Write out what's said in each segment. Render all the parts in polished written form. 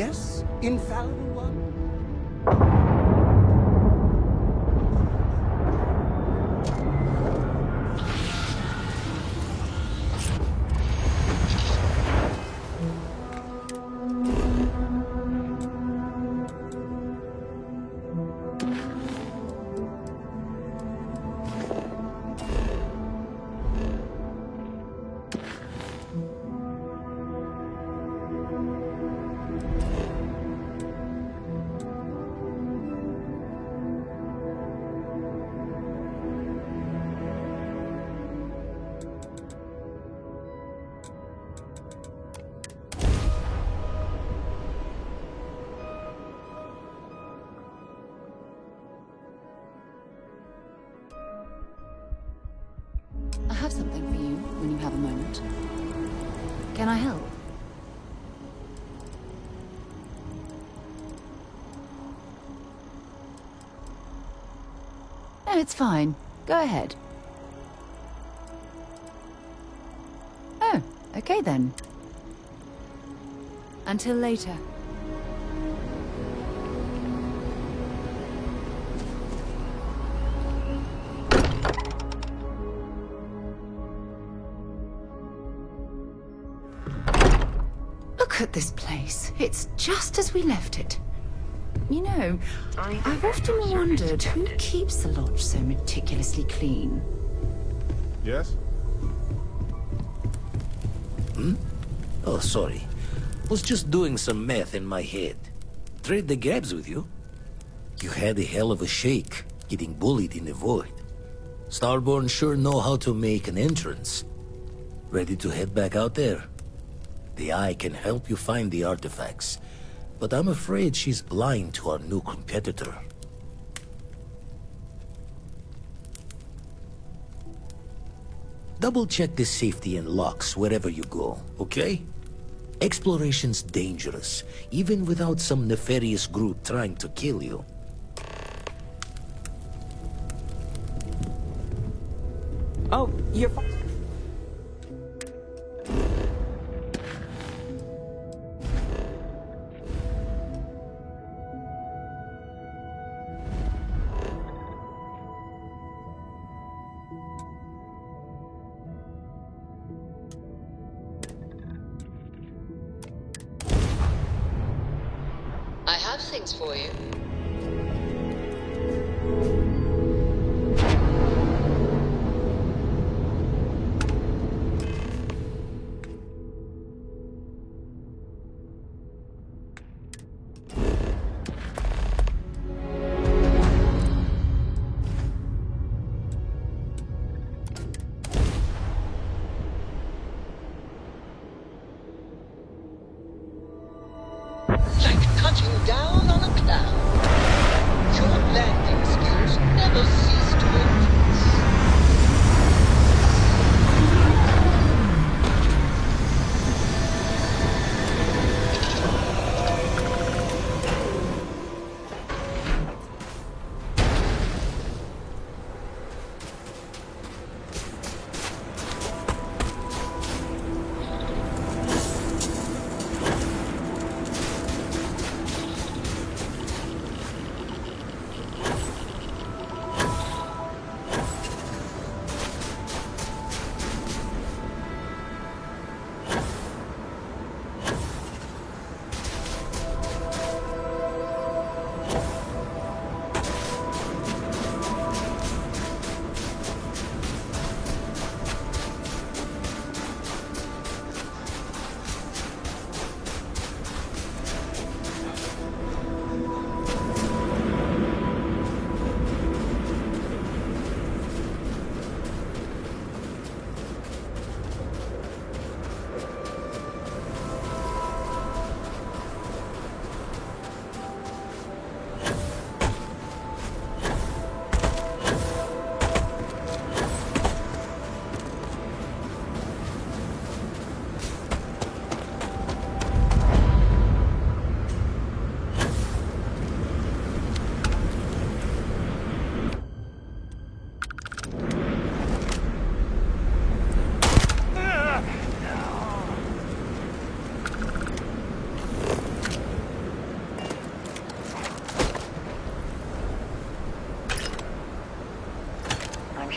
Yes, infallible one? I have something for you when you have a moment. Can I help? No, it's fine. Go ahead. Oh, okay then. Until later. Look at this place. It's just as we left it. You know, I've often wondered who keeps the lodge so meticulously clean. Yes? Oh, sorry. Was just doing some math in my head. Trade the grabs with you? You had a hell of a shake, getting bullied in the void. Starborn sure know how to make an entrance. Ready to head back out there? The Eye can help you find the artifacts, but I'm afraid she's blind to our new competitor. Double-check the safety and locks wherever you go, okay? Exploration's dangerous, even without some nefarious group trying to kill you. Oh, you're... I have things for you. Like touching down on a cloud.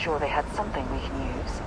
sure they had something we can use.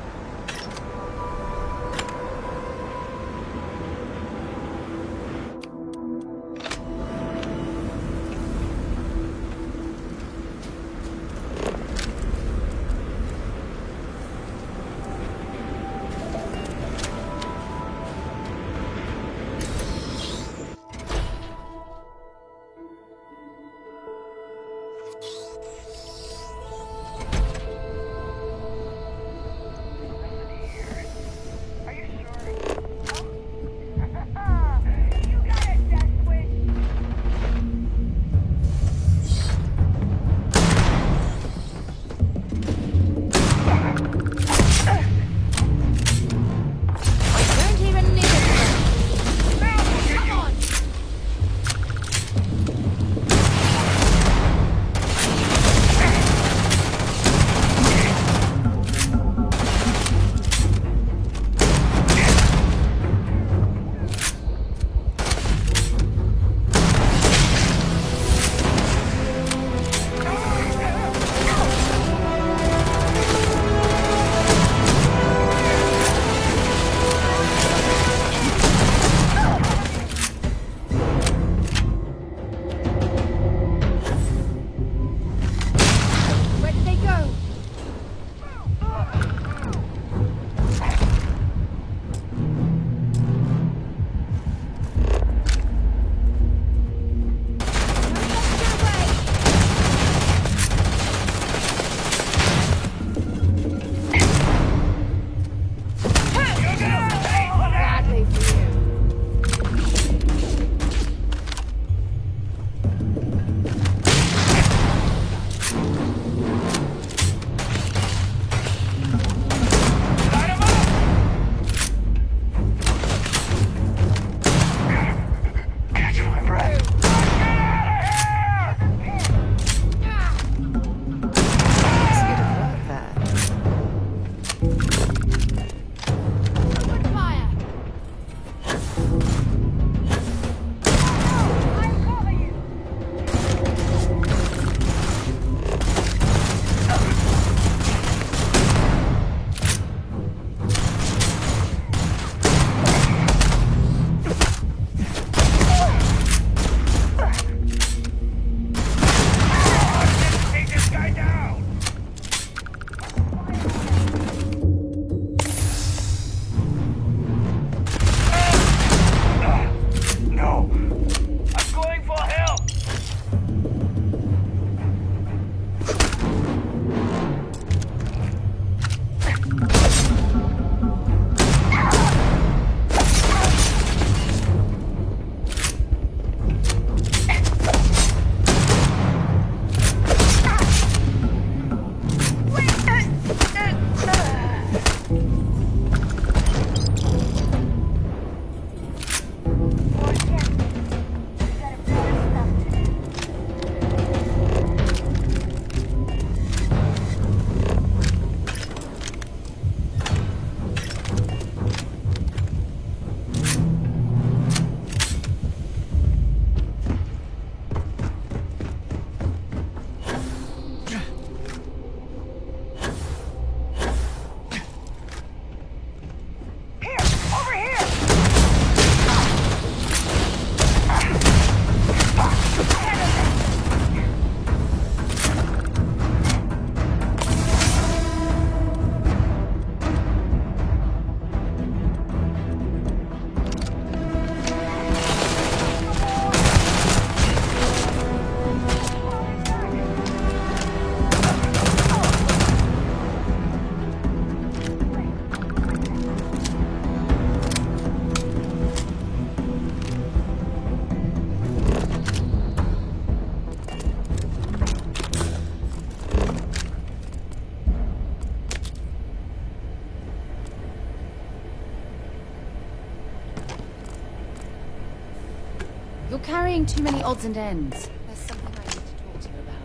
You're carrying too many odds and ends. There's something I need to talk to you about.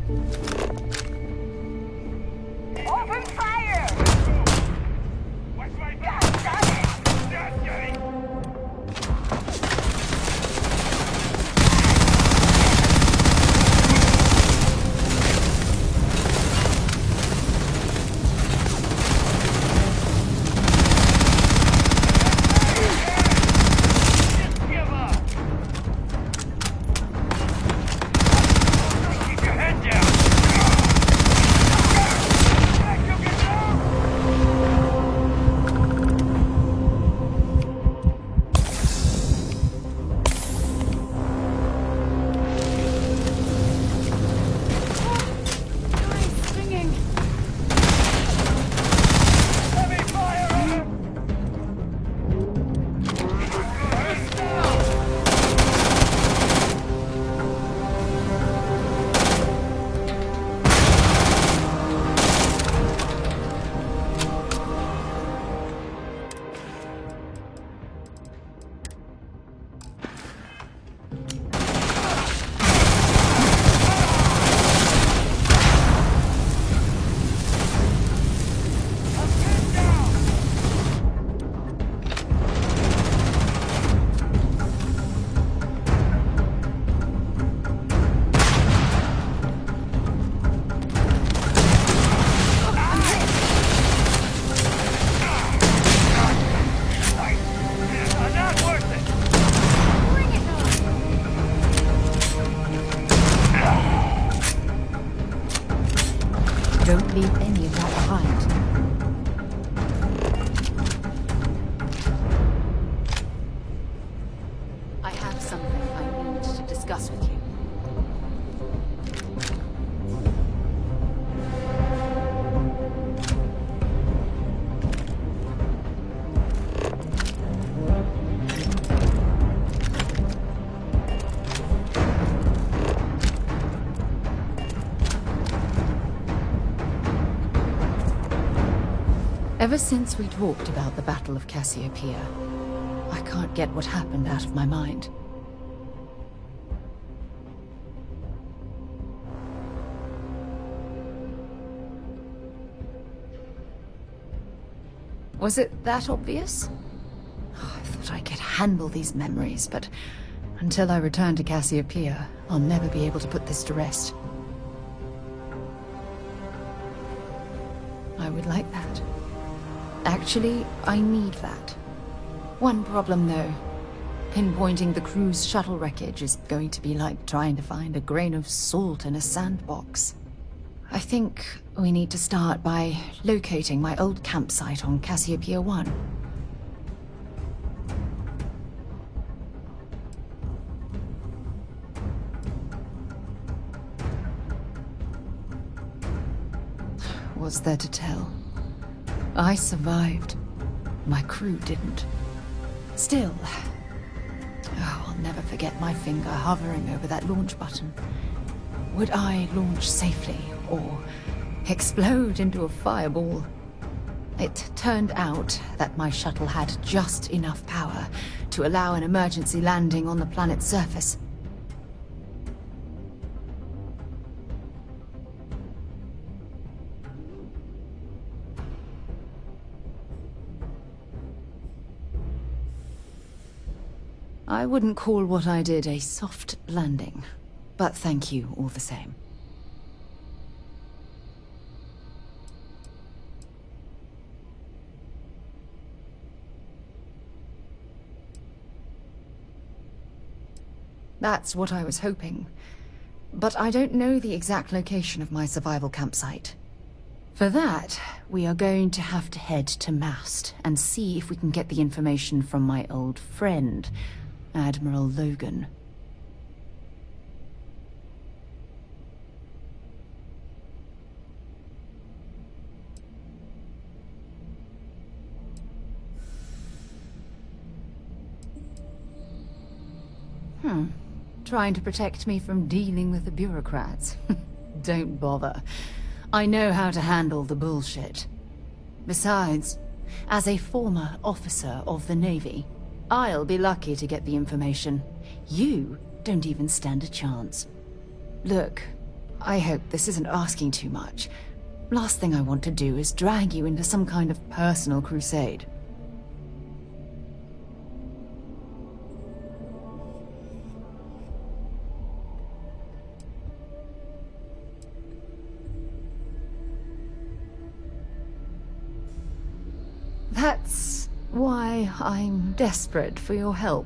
Open fire! Watch my God back! damn it! Just kidding! Just give up! Keep your head down! Think you can move? Singing. Heavy fire on him! First down! Not worth it! Don't leave any of that behind. I have something I need to discuss with you. Ever since we talked about the Battle of Cassiopeia, I can't get what happened out of my mind. Was it that obvious? Oh, I thought I could handle these memories, but until I return to Cassiopeia, I'll never be able to put this to rest. I would like that. Actually, I need that. One problem, though. Pinpointing the crew's shuttle wreckage is going to be like trying to find a grain of salt in a sandbox. I think we need to start by locating my old campsite on Cassiopeia 1. What's there to tell? I survived. My crew didn't. Still, I'll never forget my finger hovering over that launch button. Would I launch safely, or explode into a fireball? It turned out that my shuttle had just enough power to allow an emergency landing on the planet's surface. I wouldn't call what I did a soft landing, but thank you all the same. That's what I was hoping. But I don't know the exact location of my survival campsite. For that, we are going to have to head to Mast and see if we can get the information from my old friend, Admiral Logan. Trying to protect me from dealing with the bureaucrats. Don't bother. I know how to handle the bullshit. Besides, as a former officer of the Navy, I'll be lucky to get the information. You don't even stand a chance. Look, I hope this isn't asking too much. Last thing I want to do is drag you into some kind of personal crusade. That's why I'm desperate for your help.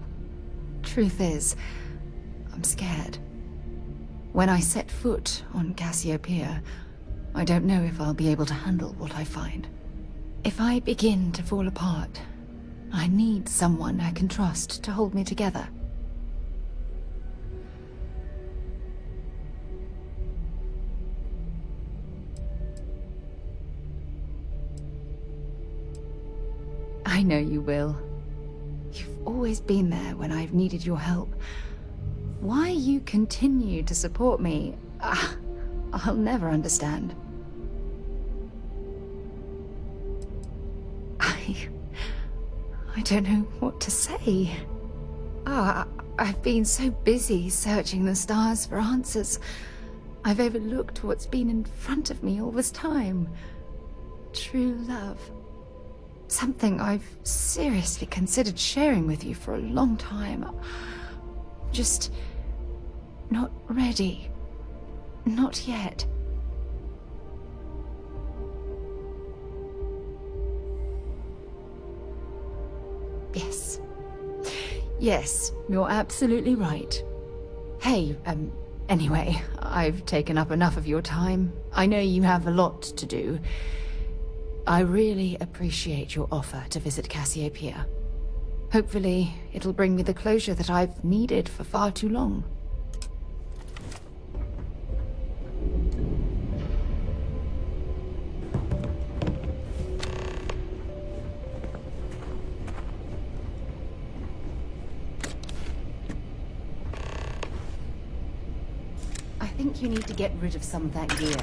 Truth is, I'm scared. When I set foot on Cassiopeia, I don't know if I'll be able to handle what I find. If I begin to fall apart, I need someone I can trust to hold me together. I know you will. You've always been there when I've needed your help. Why you continue to support me, I'll never understand. I don't know what to say. I've been so busy searching the stars for answers. I've overlooked what's been in front of me all this time. True love. Something I've seriously considered sharing with you for a long time. Just not ready. Not yet. Yes. Yes, you're absolutely right. Hey, anyway, I've taken up enough of your time. I know you have a lot to do. I really appreciate your offer to visit Cassiopeia. Hopefully, it'll bring me the closure that I've needed for far too long. I think you need to get rid of some of that gear.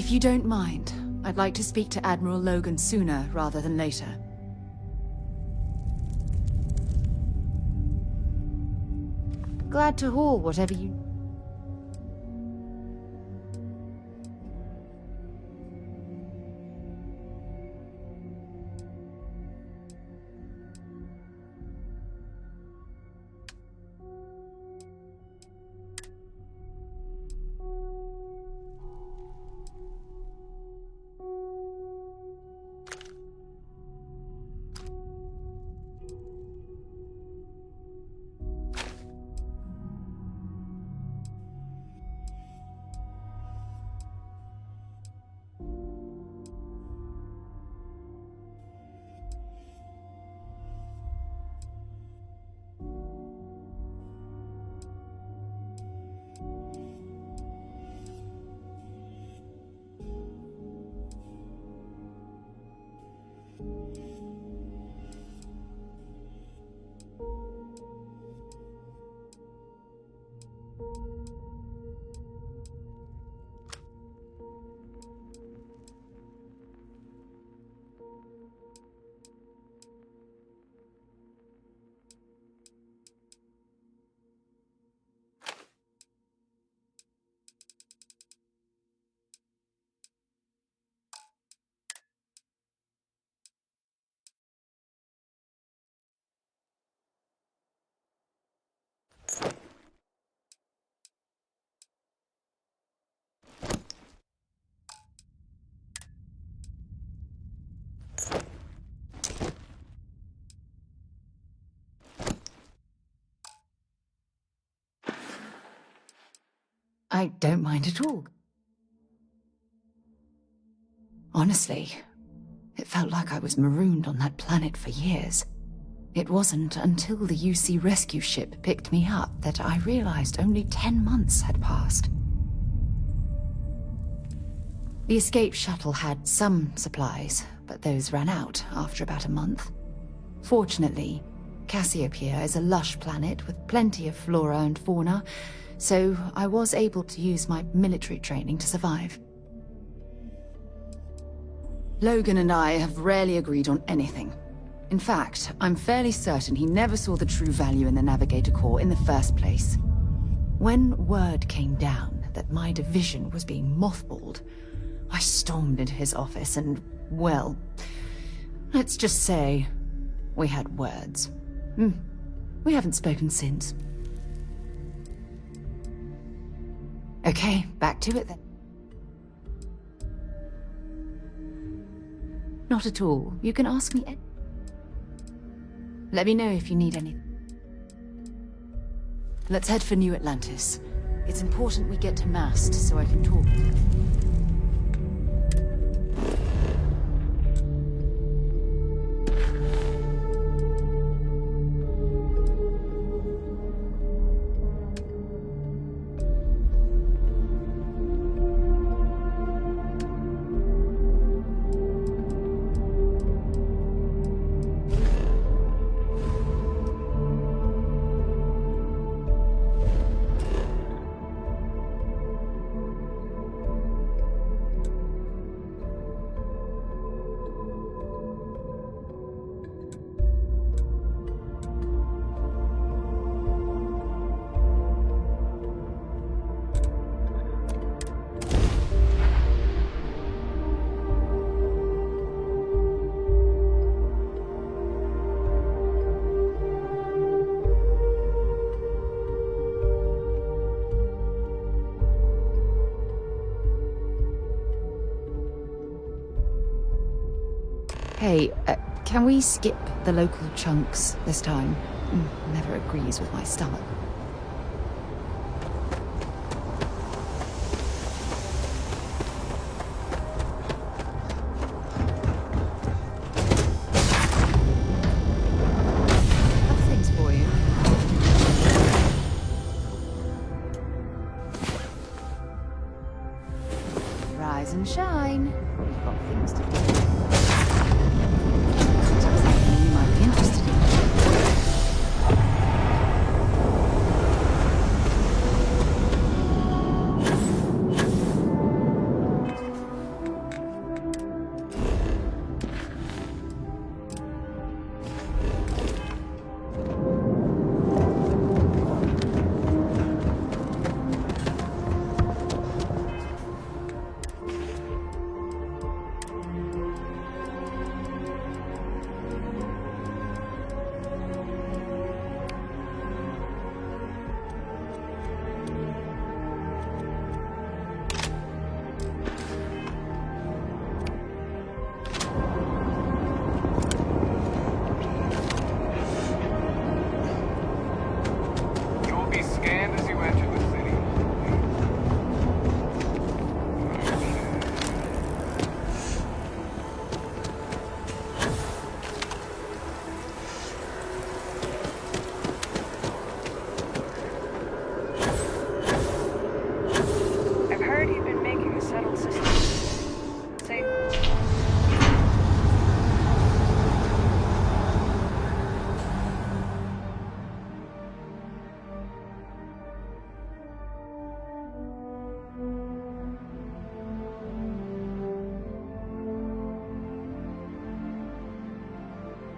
If you don't mind, I'd like to speak to Admiral Logan sooner rather than later. Glad to haul whatever you... I don't mind at all. Honestly, it felt like I was marooned on that planet for years. It wasn't until the UC rescue ship picked me up that I realized only 10 months had passed. The escape shuttle had some supplies, but those ran out after about a month. Fortunately, Cassiopeia is a lush planet with plenty of flora and fauna, so I was able to use my military training to survive. Logan and I have rarely agreed on anything. In fact, I'm fairly certain he never saw the true value in the Navigator Corps in the first place. When word came down that my division was being mothballed, I stormed into his office and, well, let's just say we had words. We haven't spoken since. Okay, back to it then. Not at all. You can ask me. Let me know if you need anything. Let's head for New Atlantis. It's important we get to Mast so I can talk. Hey, can we skip the local chunks this time? Never agrees with my stomach. Other things for you. Rise and shine. We've got things to do. You might be interested in.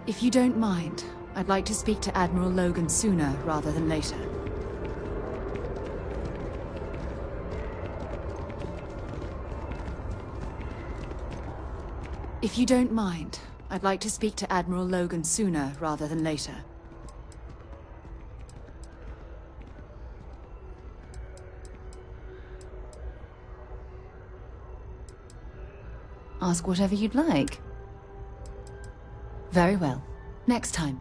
If you don't mind, I'd like to speak to Admiral Logan sooner rather than later. If you don't mind, I'd like to speak to Admiral Logan sooner rather than later. Ask whatever you'd like. Very well. Next time.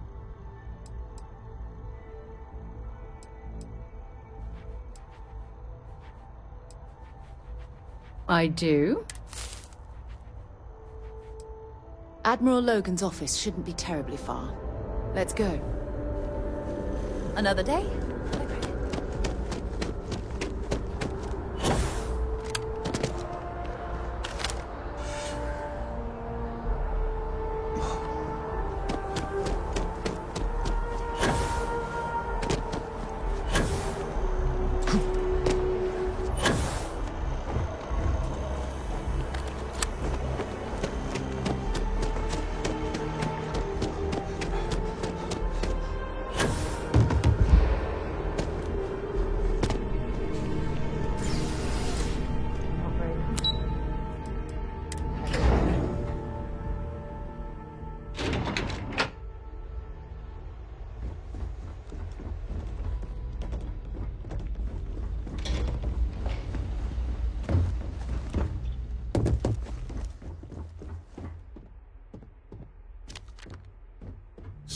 I do? Admiral Logan's office shouldn't be terribly far. Let's go. Another day?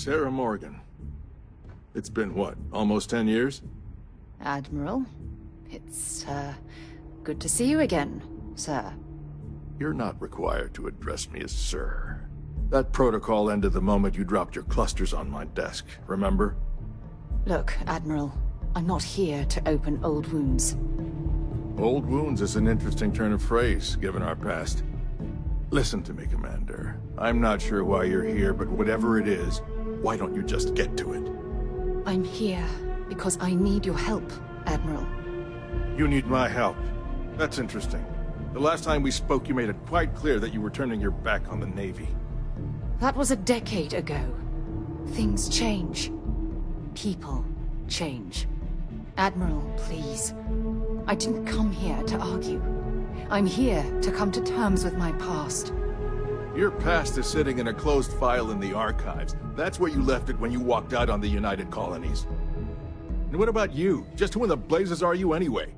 Sarah Morgan. It's been, what, almost 10 years? Admiral, it's, good to see you again, sir. You're not required to address me as sir. That protocol ended the moment you dropped your clusters on my desk, remember? Look, Admiral, I'm not here to open old wounds. Old wounds is an interesting turn of phrase, given our past. Listen to me, Commander. I'm not sure why you're here, but whatever it is, why don't you just get to it? I'm here because I need your help, Admiral. You need my help. That's interesting. The last time we spoke, you made it quite clear that you were turning your back on the Navy. That was a decade ago. Things change. People change. Admiral, please. I didn't come here to argue. I'm here to come to terms with my past. Your past is sitting in a closed file in the archives. That's where you left it when you walked out on the United Colonies. And what about you? Just who in the blazes are you anyway?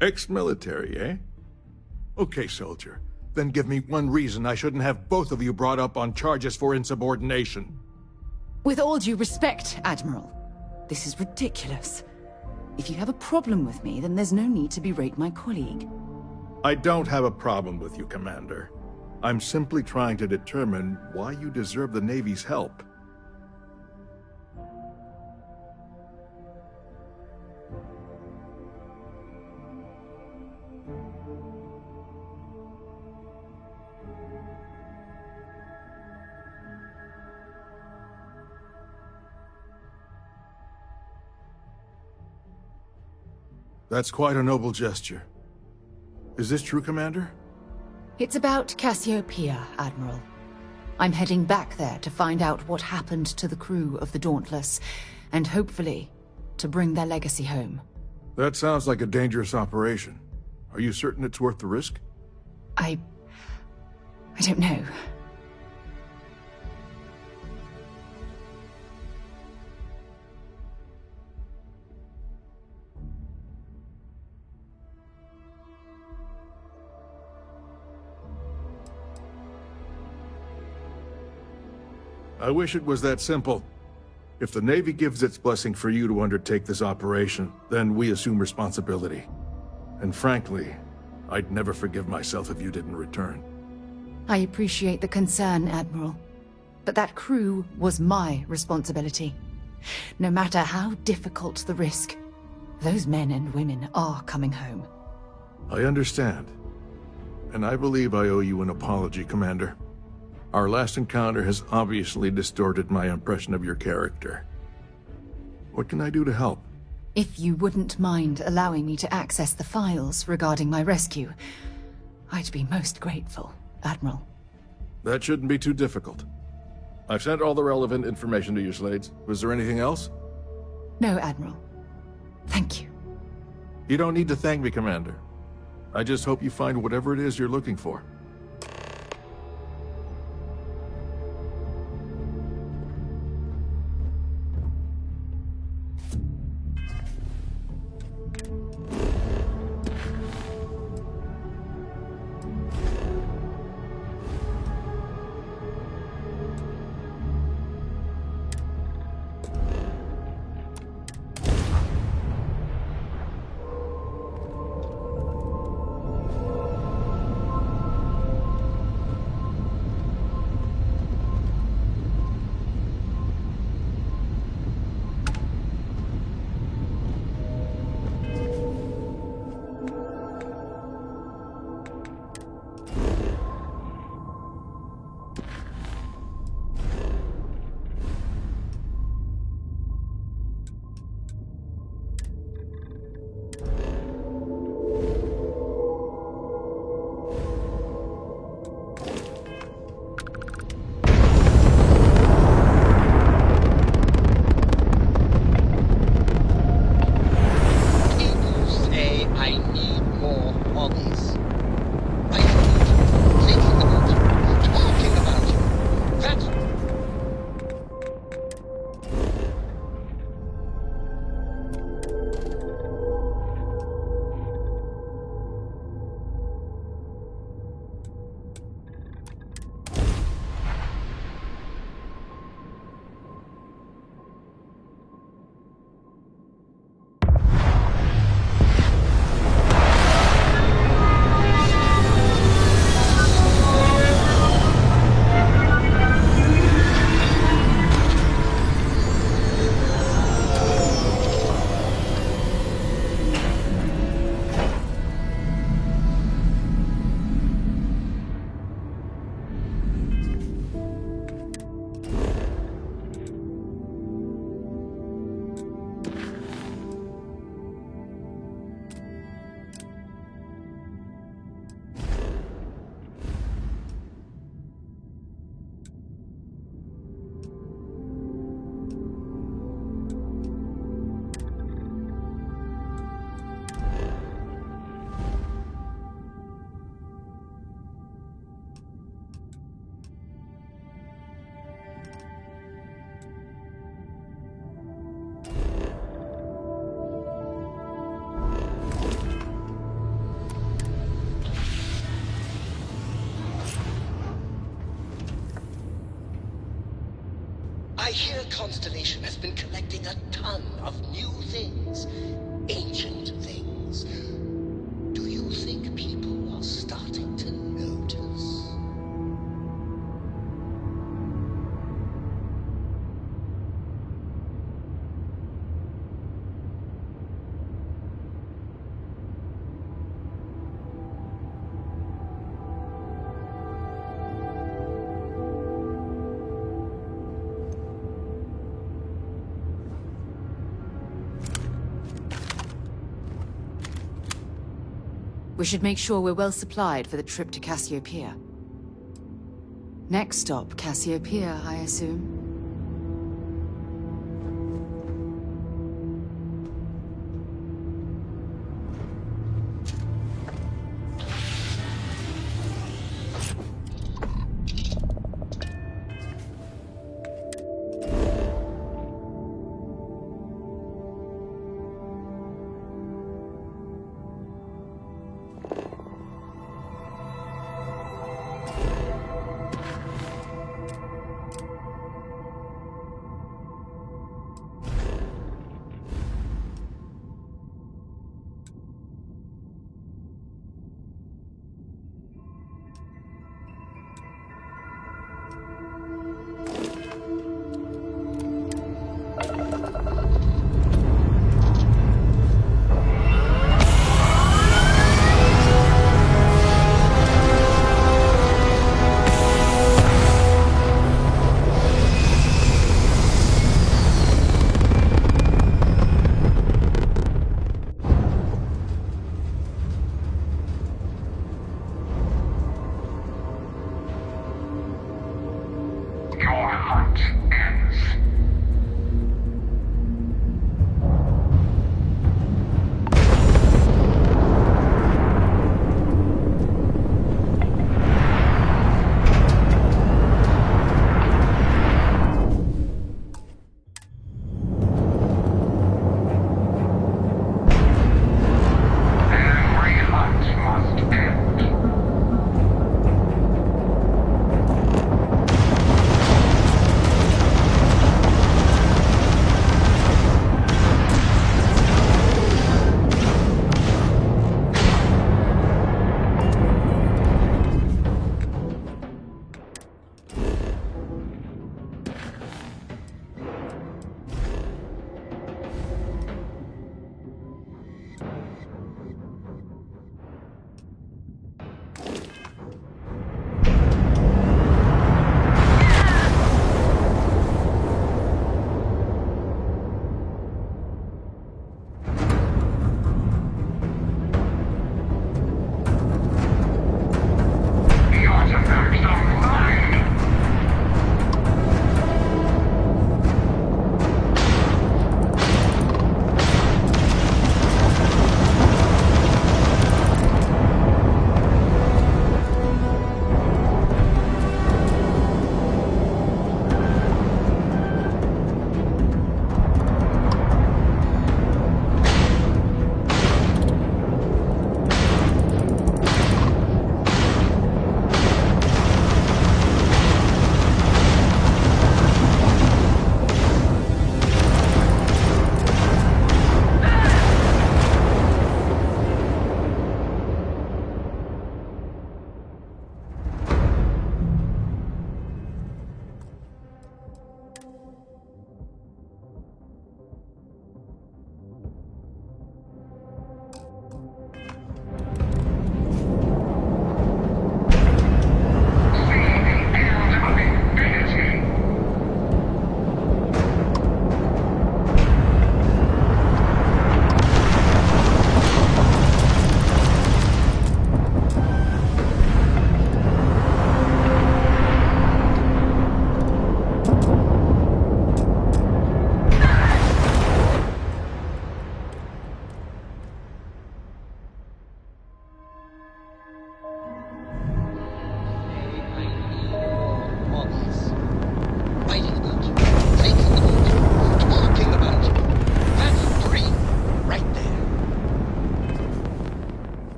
Ex-military, eh? Okay, soldier. Then give me one reason I shouldn't have both of you brought up on charges for insubordination. With all due respect, Admiral, this is ridiculous. If you have a problem with me, then there's no need to berate my colleague. I don't have a problem with you, Commander. I'm simply trying to determine why you deserve the Navy's help. That's quite a noble gesture. Is this true, Commander? It's about Cassiopeia, Admiral. I'm heading back there to find out what happened to the crew of the Dauntless, and hopefully, to bring their legacy home. That sounds like a dangerous operation. Are you certain it's worth the risk? I don't know. I wish it was that simple. If the Navy gives its blessing for you to undertake this operation, then we assume responsibility. And frankly, I'd never forgive myself if you didn't return. I appreciate the concern, Admiral. But that crew was my responsibility. No matter how difficult the risk, those men and women are coming home. I understand. And I believe I owe you an apology, Commander. Our last encounter has obviously distorted my impression of your character. What can I do to help? If you wouldn't mind allowing me to access the files regarding my rescue, I'd be most grateful, Admiral. That shouldn't be too difficult. I've sent all the relevant information to you, Slades. Was there anything else? No, Admiral. Thank you. You don't need to thank me, Commander. I just hope you find whatever it is you're looking for. I hear Constellation has been collecting a ton of new things. Ancient things. Do you think people are starting to notice? We should make sure we're well supplied for the trip to Cassiopeia. Next stop, Cassiopeia, I assume.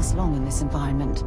last long in this environment.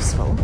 useful.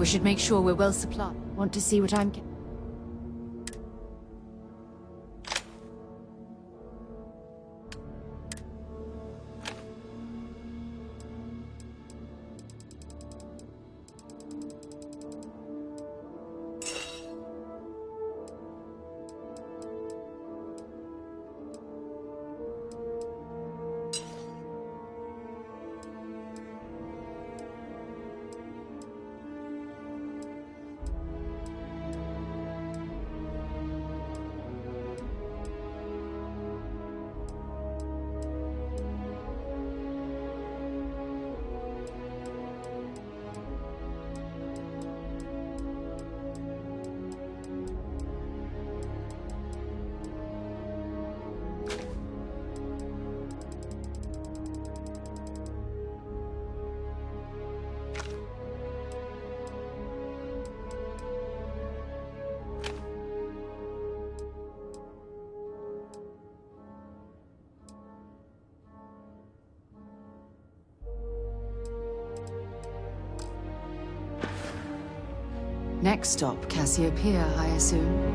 We should make sure we're well supplied. Want to see what I'm... Next stop, Cassiopeia, I assume.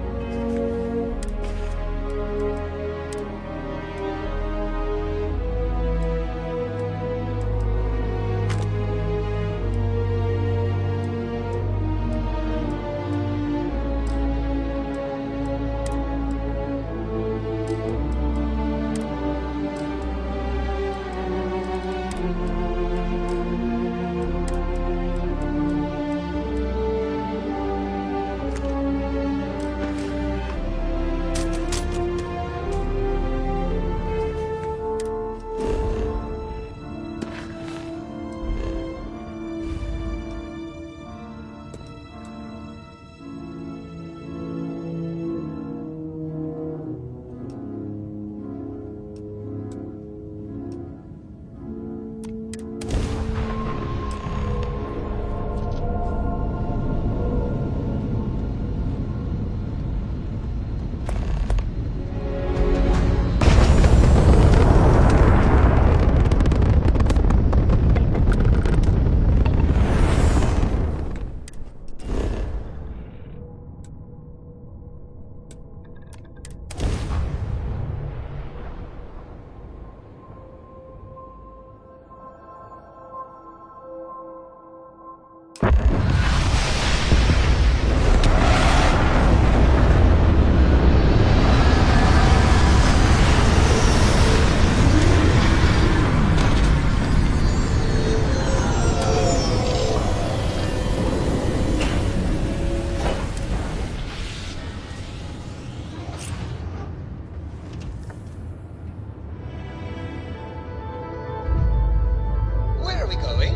Where are we going?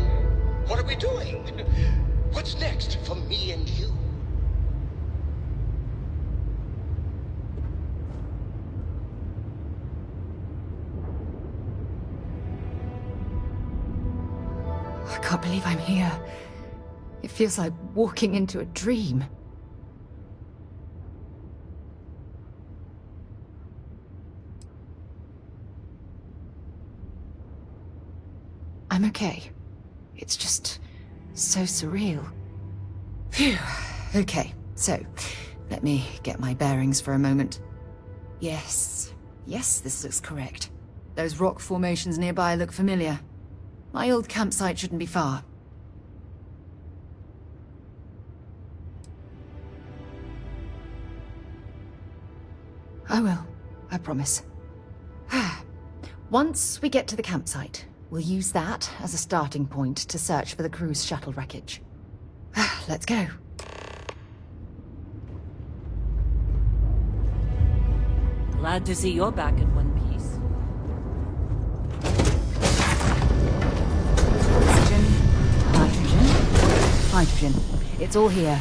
What are we doing? What's next for me and you? I can't believe I'm here. It feels like walking into a dream. I'm okay. It's just so surreal. Phew. Okay, so let me get my bearings for a moment. Yes, this looks correct. Those rock formations nearby look familiar. My old campsite shouldn't be far. I will, I promise. Once we get to the campsite, we'll use that as a starting point to search for the cruise shuttle wreckage. Let's go. Glad to see you're back in one piece. Oxygen, nitrogen, hydrogen. It's all here.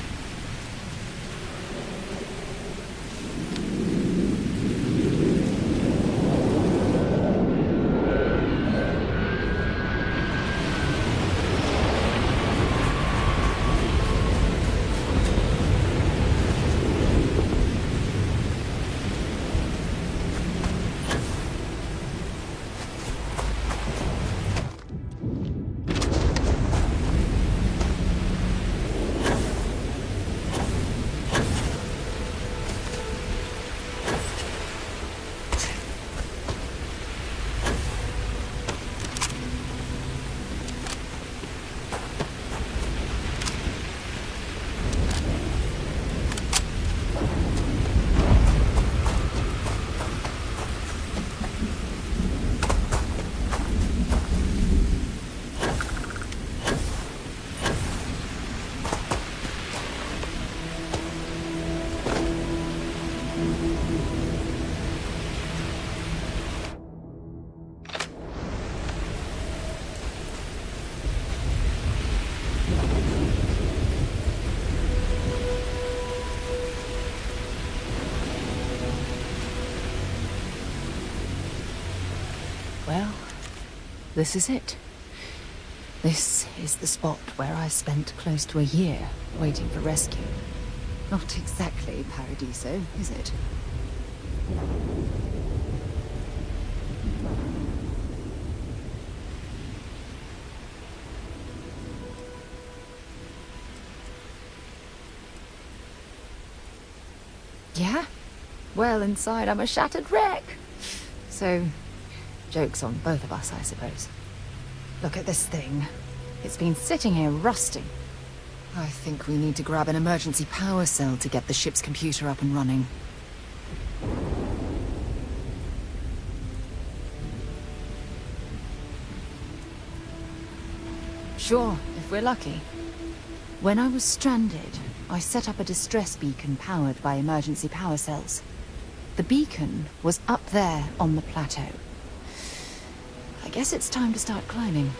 Well, this is it. This is the spot where I spent close to a year waiting for rescue. Not exactly Paradiso, is it? Yeah? Well, inside I'm a shattered wreck. So, joke's on both of us, I suppose. Look at this thing. It's been sitting here rusting. I think we need to grab an emergency power cell to get the ship's computer up and running. Sure, if we're lucky. When I was stranded, I set up a distress beacon powered by emergency power cells. The beacon was up there on the plateau. I guess it's time to start climbing.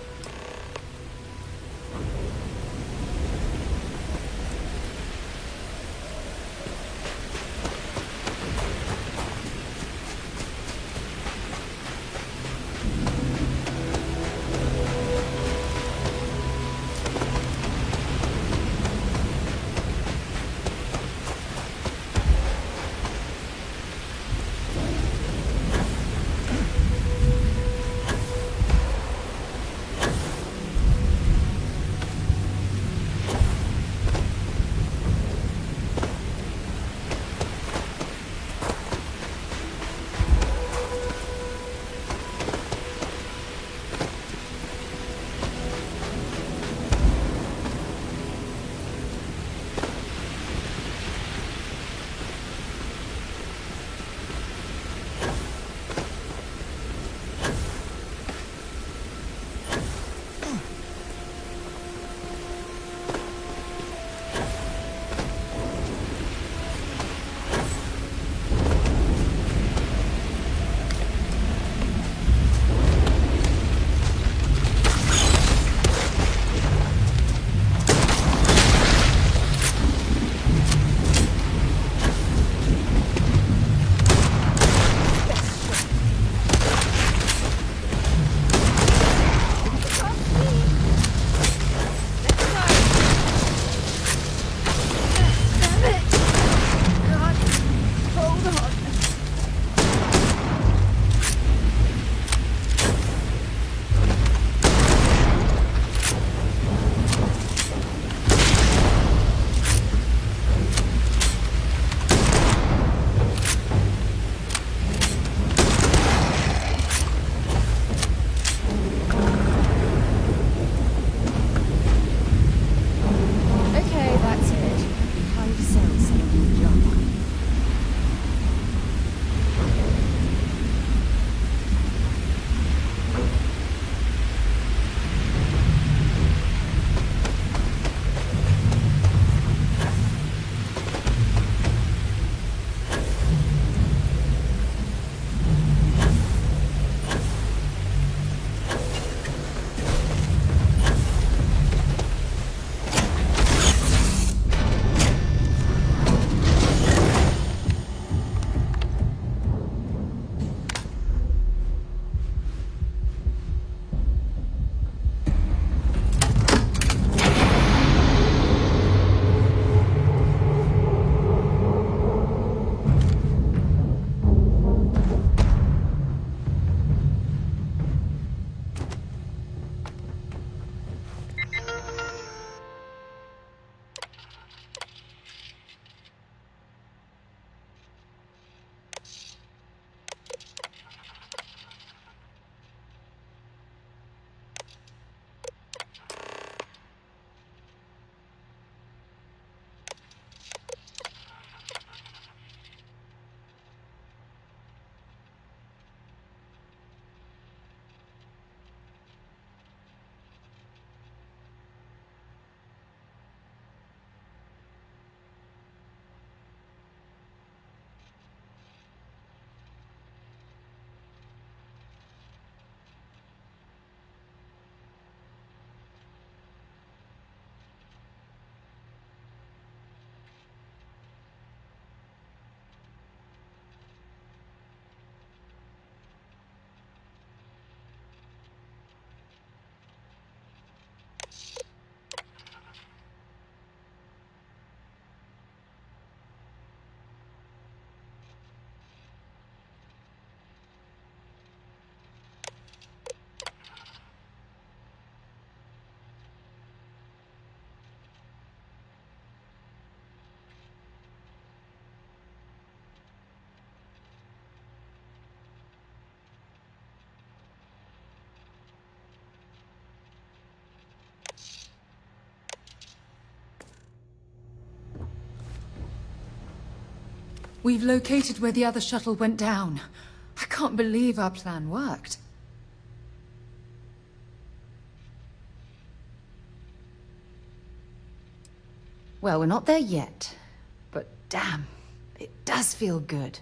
We've located where the other shuttle went down. I can't believe our plan worked. Well, we're not there yet. But damn, it does feel good.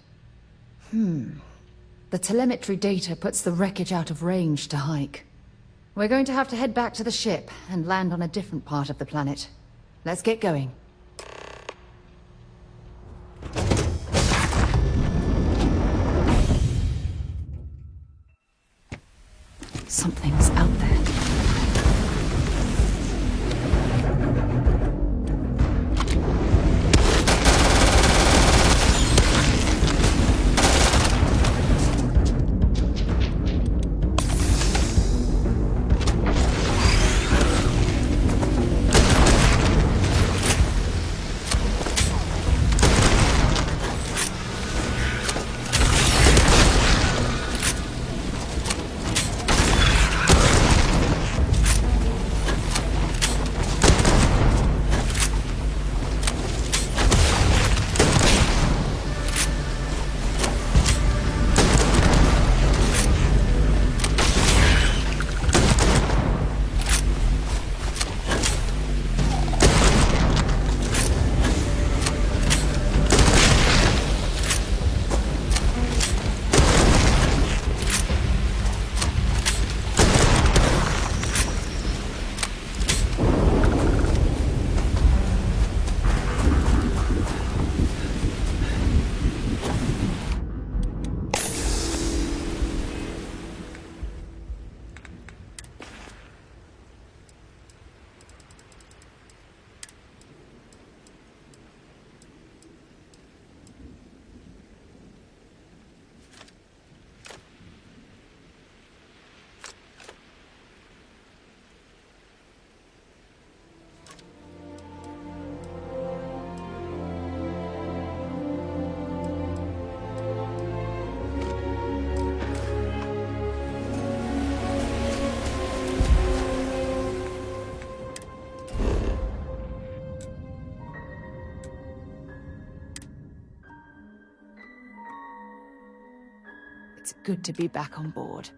The telemetry data puts the wreckage out of range to hike. We're going to have to head back to the ship and land on a different part of the planet. Let's get going. Something's out there. It's good to be back on board.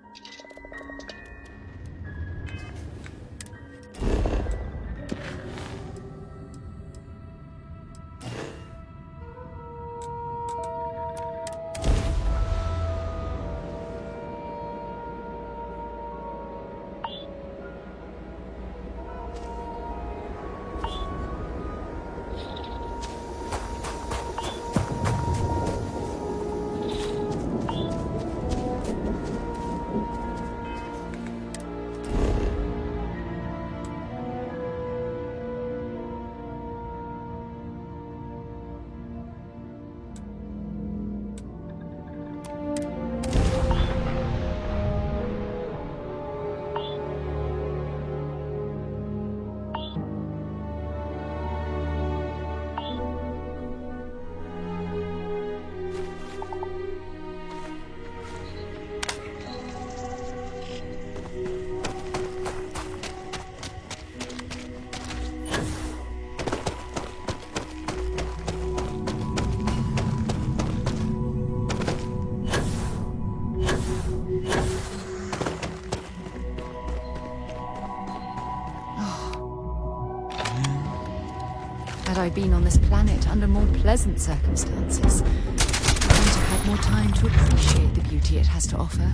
Had I been on this planet under more pleasant circumstances, I might have had more time to appreciate the beauty it has to offer.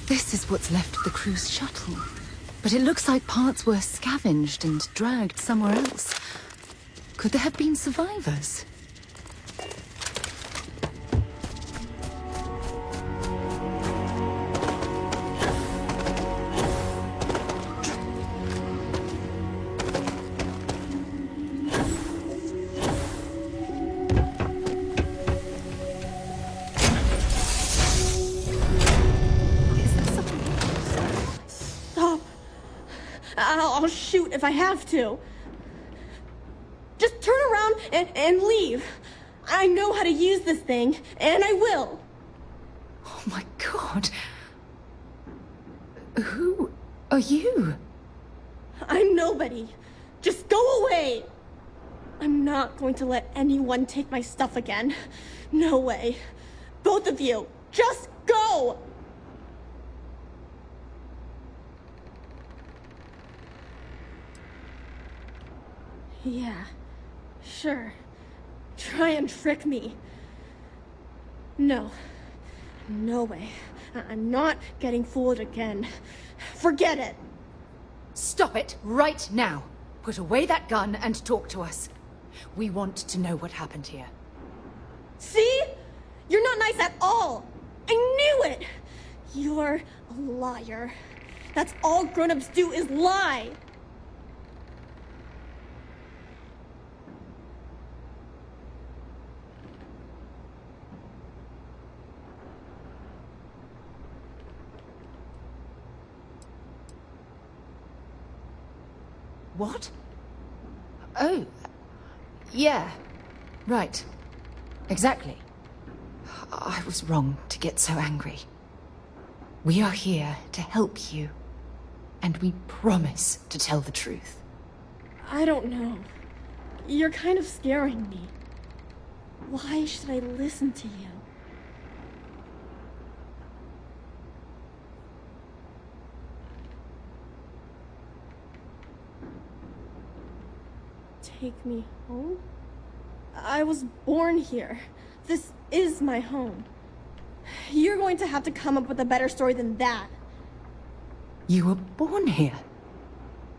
This is what's left of the cruise shuttle. But it looks like parts were scavenged and dragged somewhere else. Could there have been survivors? if I have to. Just turn around and leave. I know how to use this thing, and I will. Oh my god. Who are you? I'm nobody. Just go away. I'm not going to let anyone take my stuff again. No way. Both of you, just go! Yeah, sure. Try and trick me. No. No way. I'm not getting fooled again. Forget it. Stop it right now. Put away that gun and talk to us. We want to know what happened here. See? You're not nice at all. I knew it. You're a liar. That's all grown-ups do is lie. What? Oh, yeah, right. Exactly. I was wrong to get so angry. We are here to help you, and we promise to tell the truth. I don't know. You're kind of scaring me. Why should I listen to you? Take me home? I was born here. This is my home. You're going to have to come up with a better story than that. You were born here?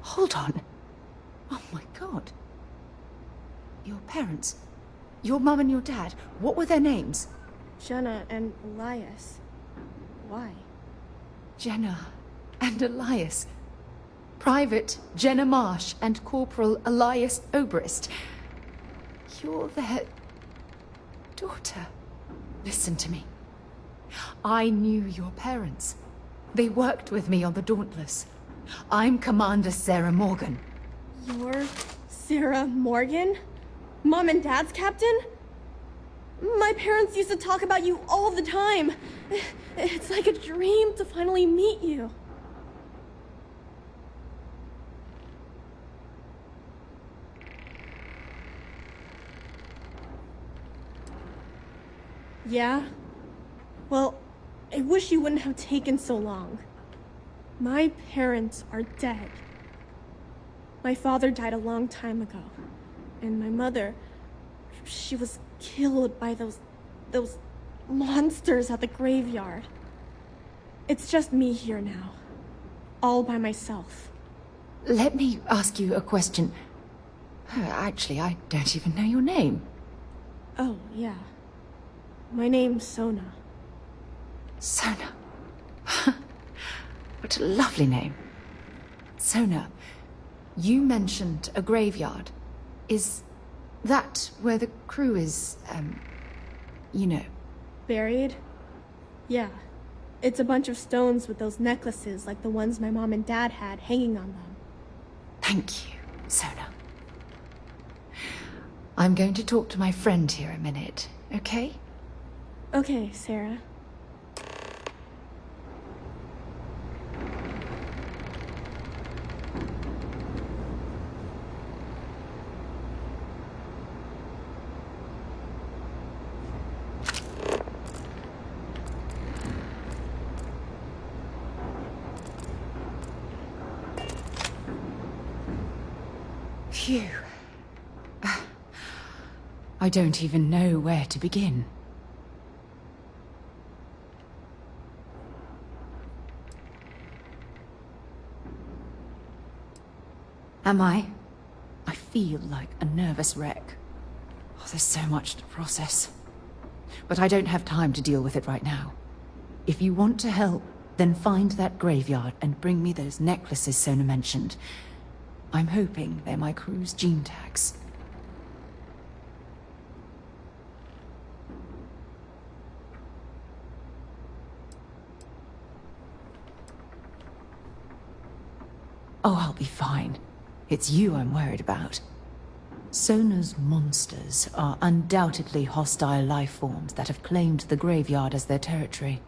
Hold on. Oh my god. Your parents, your mum and your dad, what were their names? Jenna and Elias. Why? Jenna and Elias. Private Jenna Marsh and Corporal Elias Obrist. You're their daughter. Listen to me. I knew your parents. They worked with me on the Dauntless. I'm Commander Sarah Morgan. You're Sarah Morgan? Mom and Dad's captain? My parents used to talk about you all the time. It's like a dream to finally meet you. Yeah? Well, I wish you wouldn't have taken so long. My parents are dead. My father died a long time ago. And my mother, she was killed by those monsters at the graveyard. It's just me here now. All by myself. Let me ask you a question. Actually, I don't even know your name. Oh, yeah. My name's Sona. Sona. What a lovely name. Sona, you mentioned a graveyard. Is that where the crew is, you know? Buried? Yeah. It's a bunch of stones with those necklaces like the ones my mom and dad had hanging on them. Thank you, Sona. I'm going to talk to my friend here a minute, okay? Okay, Sarah. Phew. I don't even know where to begin. Am I? I feel like a nervous wreck. Oh, there's so much to process. But I don't have time to deal with it right now. If you want to help, then find that graveyard and bring me those necklaces Sona mentioned. I'm hoping they're my crew's gene tags. Oh, I'll be fine. It's you I'm worried about. Sona's monsters are undoubtedly hostile life forms that have claimed the graveyard as their territory.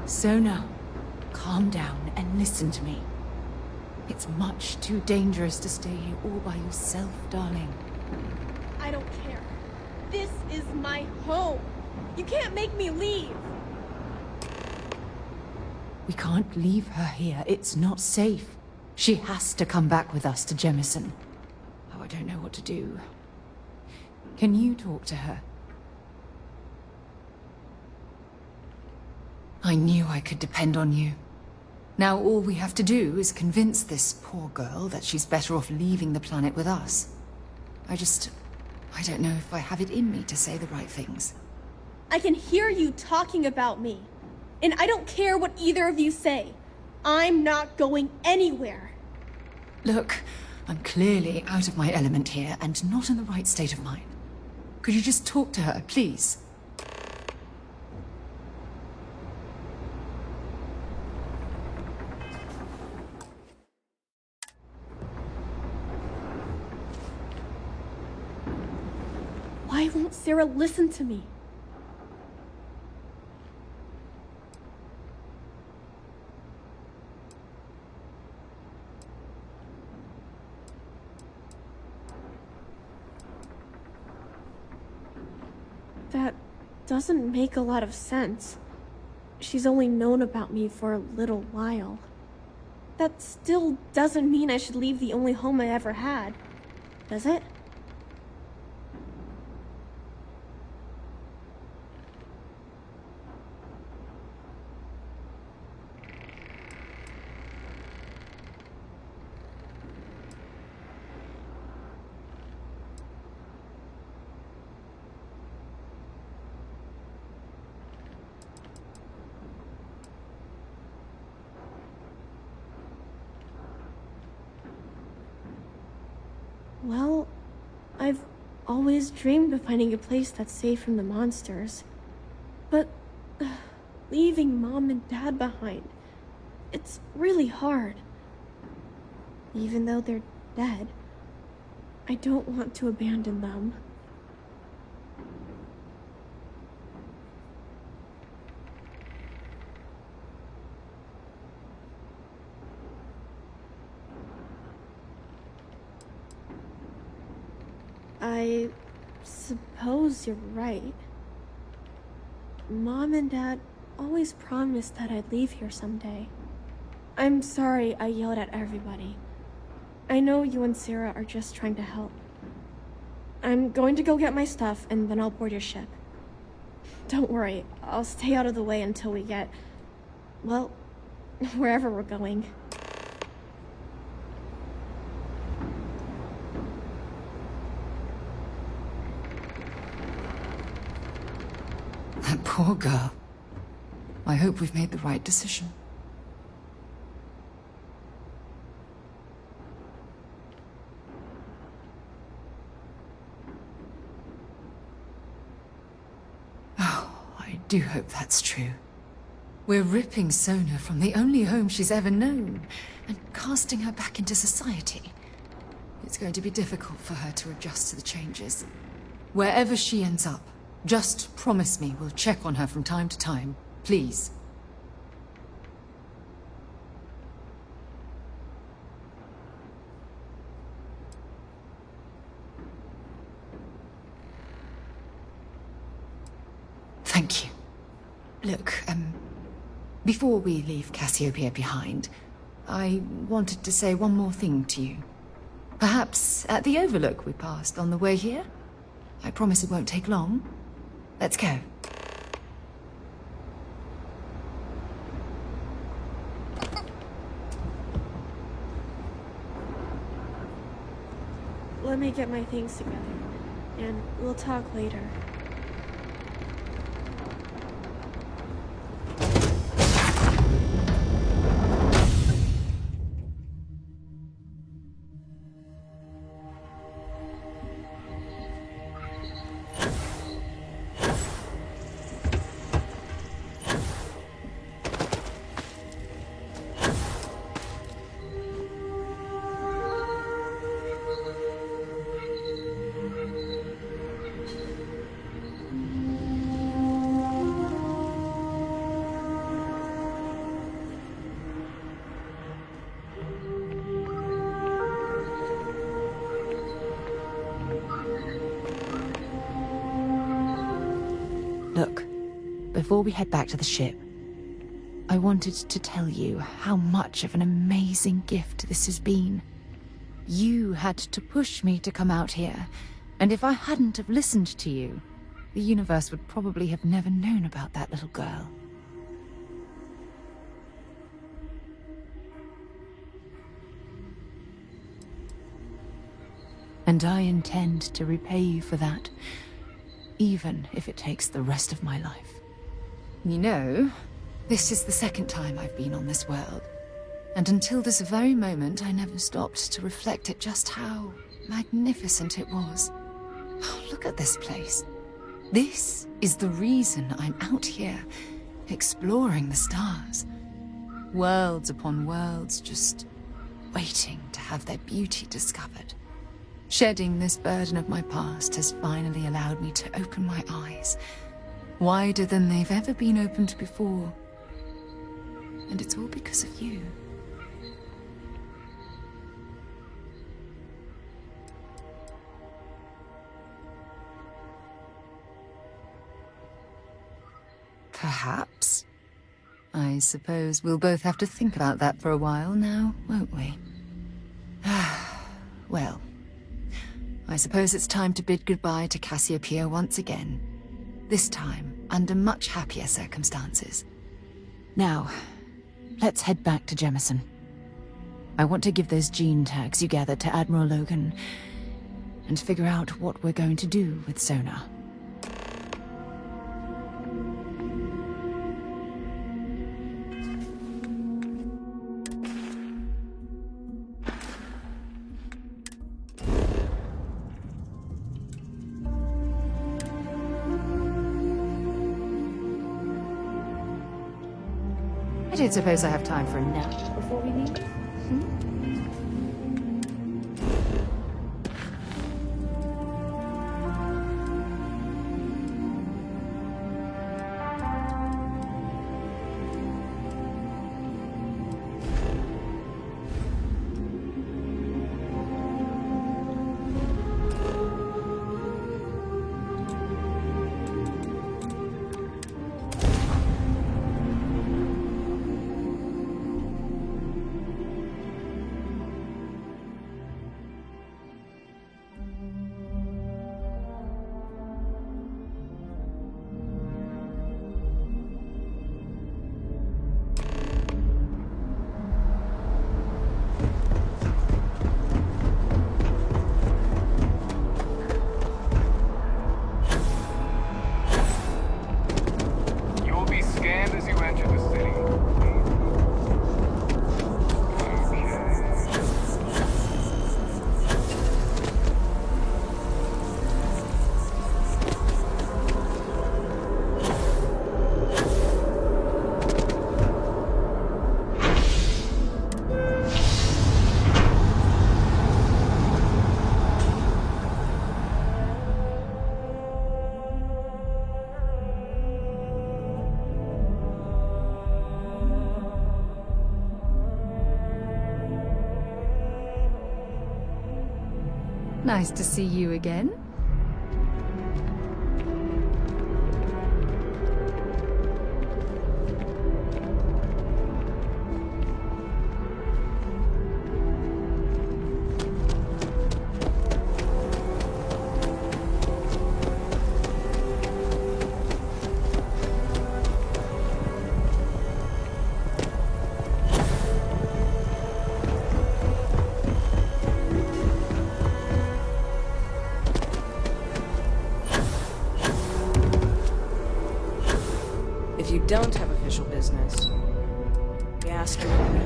Sona, calm down and listen to me. It's much too dangerous to stay here all by yourself, darling. I don't care. This is my home. You can't make me leave. We can't leave her here. It's not safe. She has to come back with us to Jemison. Oh, I don't know what to do. Can you talk to her? I knew I could depend on you. Now all we have to do is convince this poor girl that she's better off leaving the planet with us. I don't know if I have it in me to say the right things. I can hear you talking about me. And I don't care what either of you say. I'm not going anywhere. Look, I'm clearly out of my element here and not in the right state of mind. Could you just talk to her, please? Why won't Sarah listen to me? That doesn't make a lot of sense. She's only known about me for a little while. That still doesn't mean I should leave the only home I ever had, does it? Well, I've always dreamed of finding a place that's safe from the monsters. But leaving Mom and Dad behind, it's really hard. Even though they're dead, I don't want to abandon them. I suppose you're right. Mom and Dad always promised that I'd leave here someday. I'm sorry I yelled at everybody. I know you and Sarah are just trying to help. I'm going to go get my stuff and then I'll board your ship. Don't worry, I'll stay out of the way until we get, well, wherever we're going. That poor girl. I hope we've made the right decision. Oh, I do hope that's true. We're ripping Sona from the only home she's ever known and casting her back into society. It's going to be difficult for her to adjust to the changes. Wherever she ends up, just promise me we'll check on her from time to time, please. Thank you. Look, before we leave Cassiopeia behind, I wanted to say one more thing to you. Perhaps at the overlook we passed on the way here? I promise it won't take long. Let's go. Let me get my things together, and we'll talk later. before we head back to the ship, I wanted to tell you how much of an amazing gift this has been. You had to push me to come out here, and if I hadn't have listened to you, the universe would probably have never known about that little girl. And I intend to repay you for that, even if it takes the rest of my life. You know, this is the second time I've been on this world, and until this very moment I never stopped to reflect at just how magnificent it was. Oh, look at this place. This is the reason I'm out here, exploring the stars. Worlds upon worlds, just waiting to have their beauty discovered. Shedding this burden of my past has finally allowed me to open my eyes, wider than they've ever been opened before. And it's all because of you. Perhaps. I suppose we'll both have to think about that for a while now, won't we? Well, I suppose it's time to bid goodbye to Cassiopeia once again. This time, under much happier circumstances. Now, let's head back to Jemison. I want to give those gene tags you gathered to Admiral Logan, and figure out what we're going to do with Sonar. I don't suppose I have time for a nap before we leave. Nice to see you again. If you don't have official business, we ask you what you do.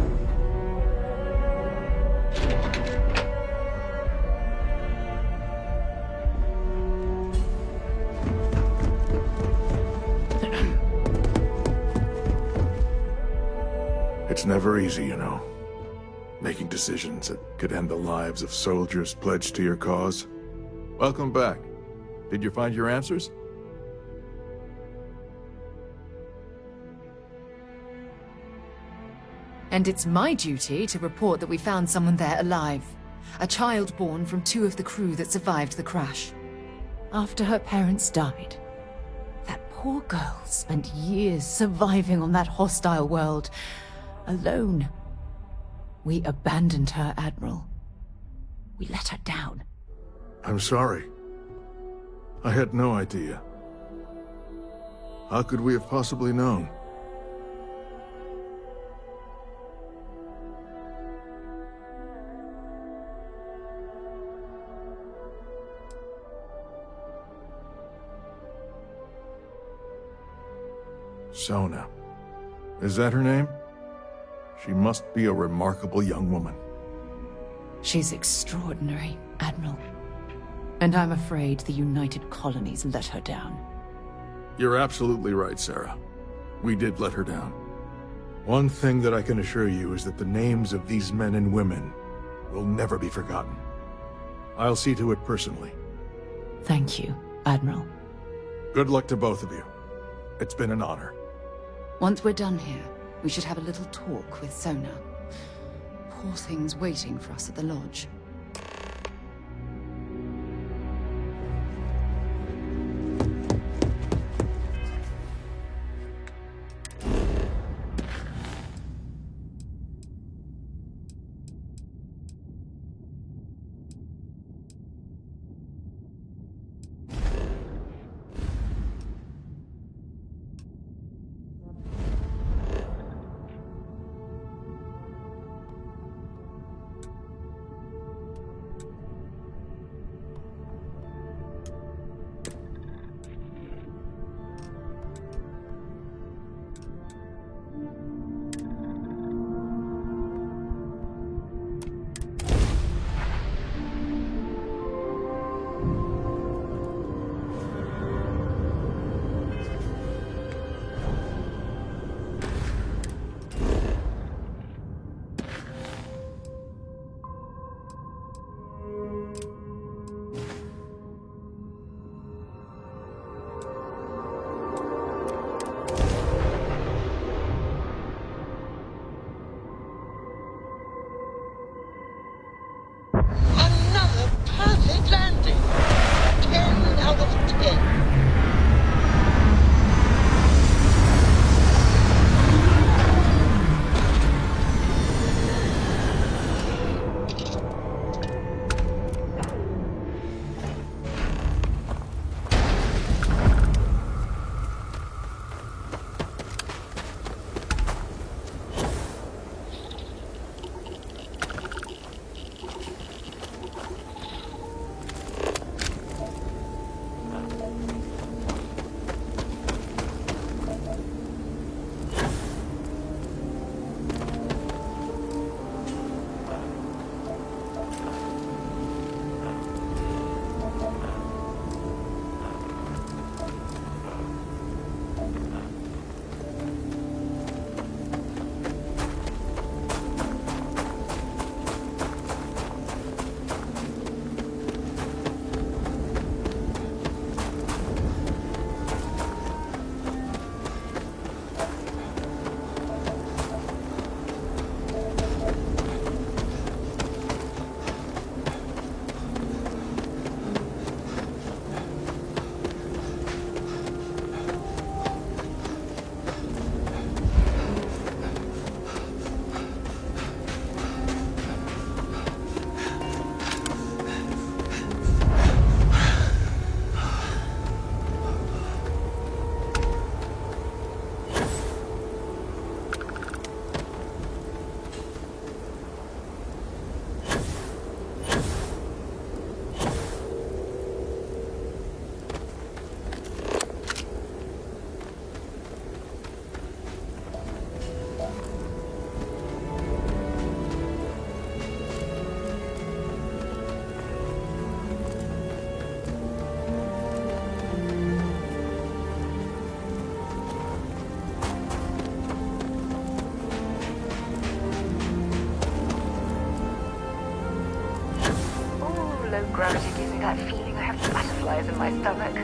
It's never easy, you know. Making decisions that could end the lives of soldiers pledged to your cause. Welcome back. Did you find your answers? And it's my duty to report that we found someone there alive. A child born from 2 of the crew that survived the crash. After her parents died. That poor girl spent years surviving on that hostile world, alone. We abandoned her, Admiral. We let her down. I'm sorry. I had no idea. How could we have possibly known? Sona. Is that her name? She must be a remarkable young woman. She's extraordinary, Admiral. And I'm afraid the United Colonies let her down. You're absolutely right, Sarah. We did let her down. One thing that I can assure you is that the names of these men and women will never be forgotten. I'll see to it personally. Thank you, Admiral. Good luck to both of you. It's been an honor. Once we're done here, we should have a little talk with Sona. Poor thing's waiting for us at the lodge. Another perfect landing. 10 out of 10. Low gravity gives me that feeling I have butterflies in my stomach.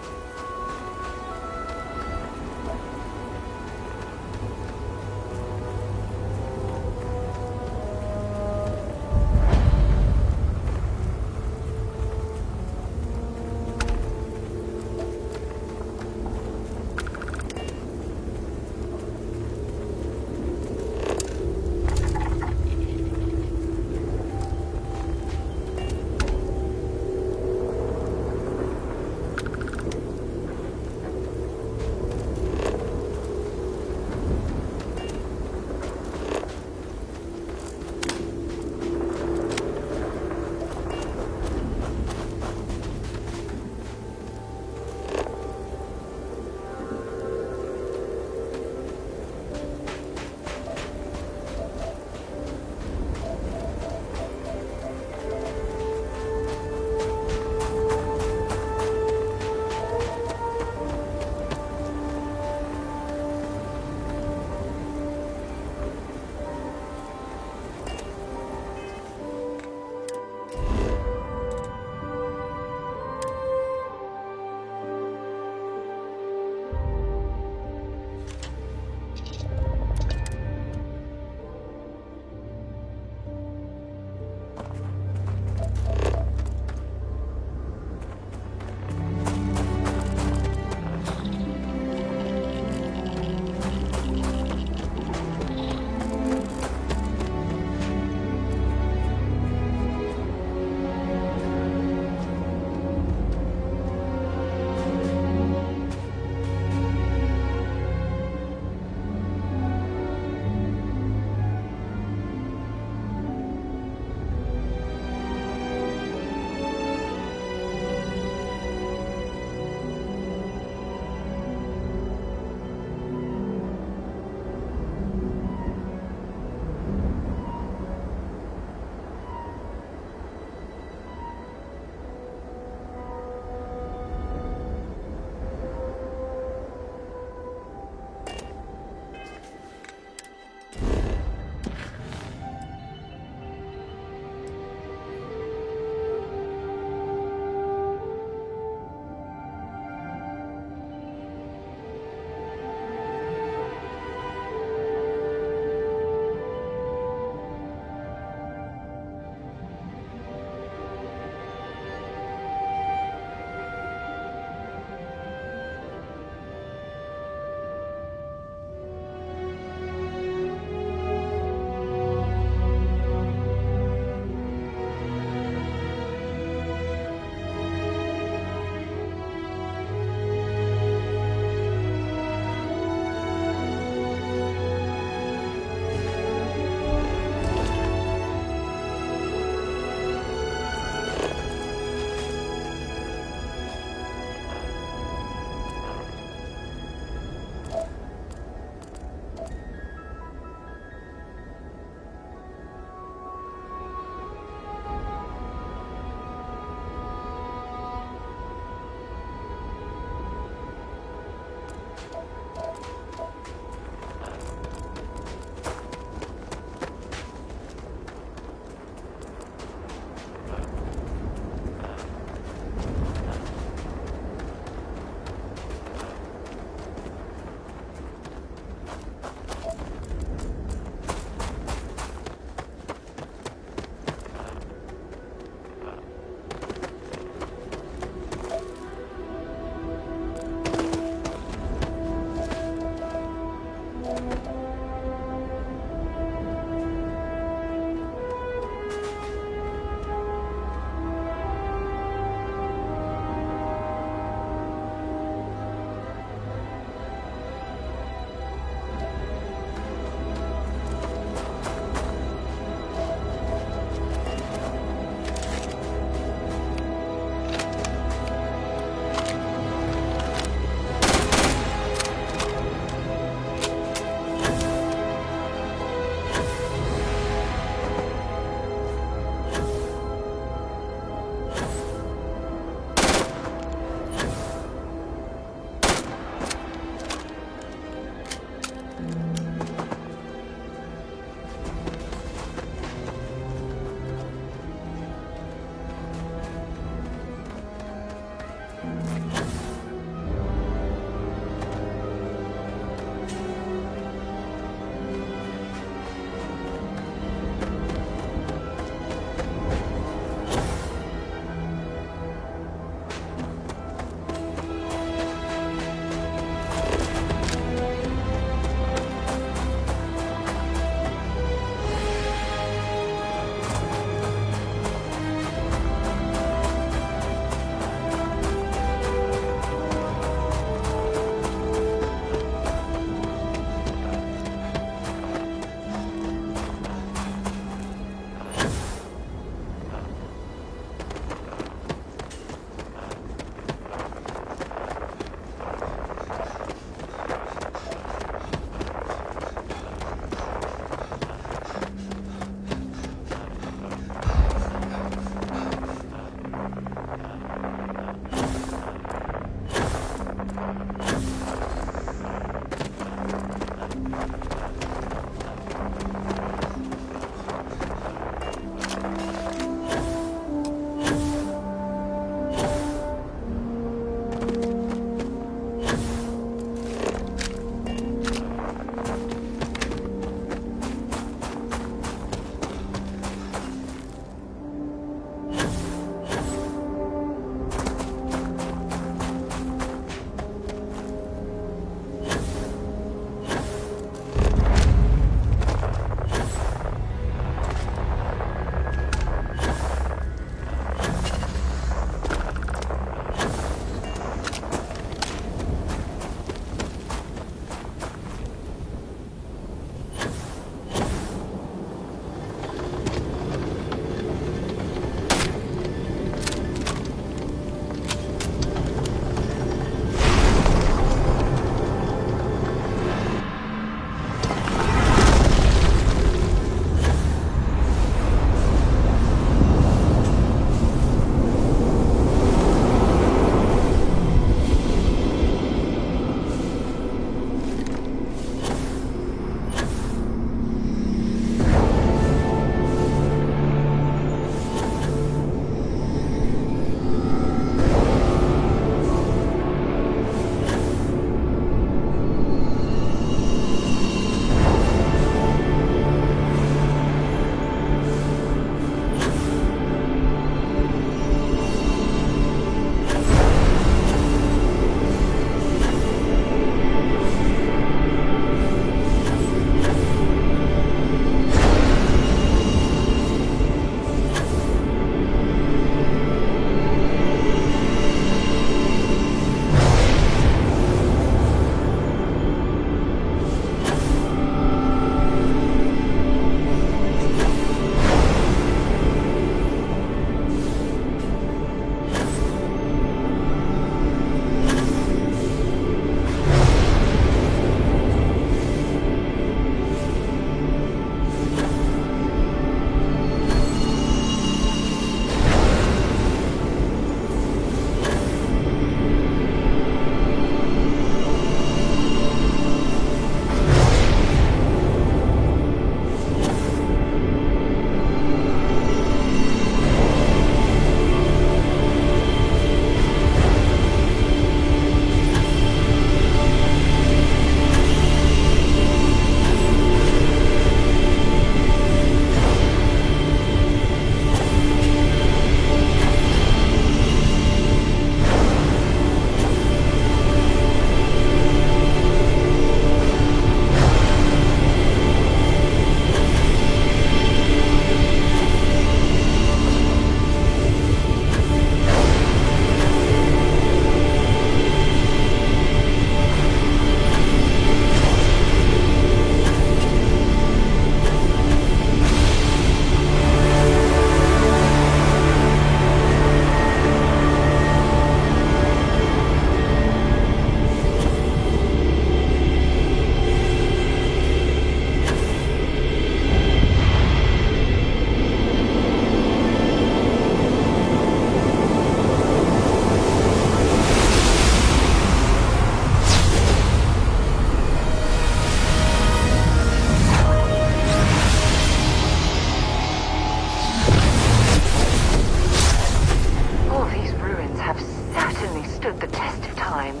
stood the test of time.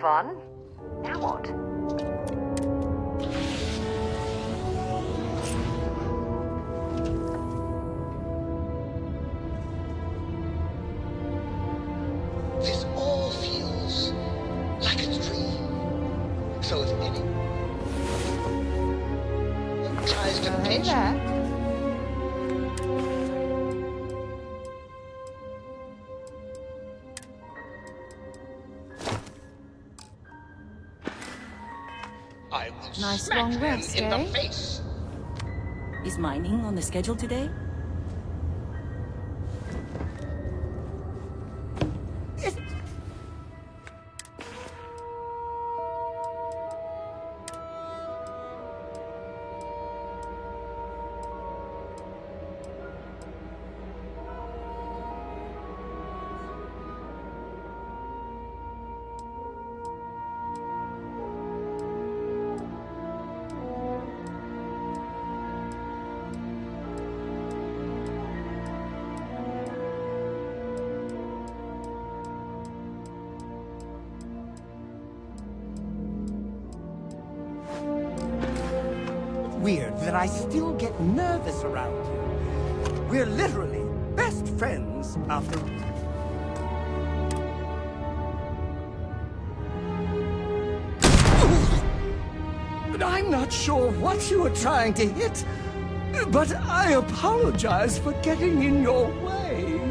fun. Now what? This all feels like a dream. So if anyone tries to Hey pinch there. me, I will Nice smack long them rest, in the eh? face. Is mining on the schedule today? Weird that I still get nervous around you. We're literally best friends after... I'm not sure what you were trying to hit, but I apologize for getting in your way.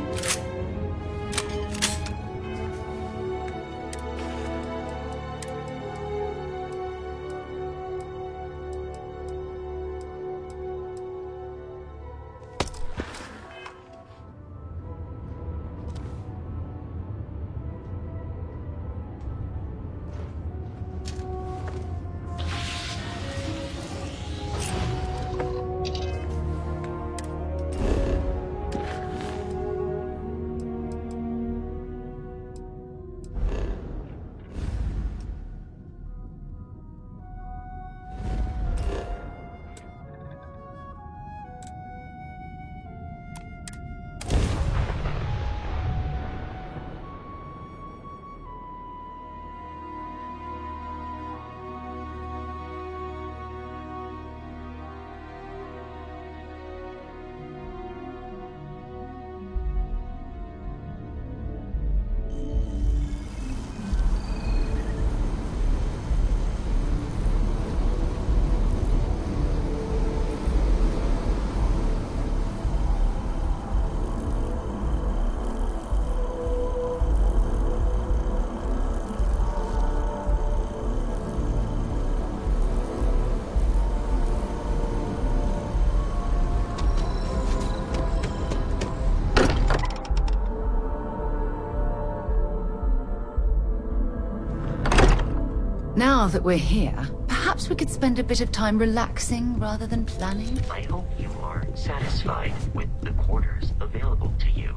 Now that we're here, perhaps we could spend a bit of time relaxing rather than planning. I hope you are satisfied with the quarters available to you.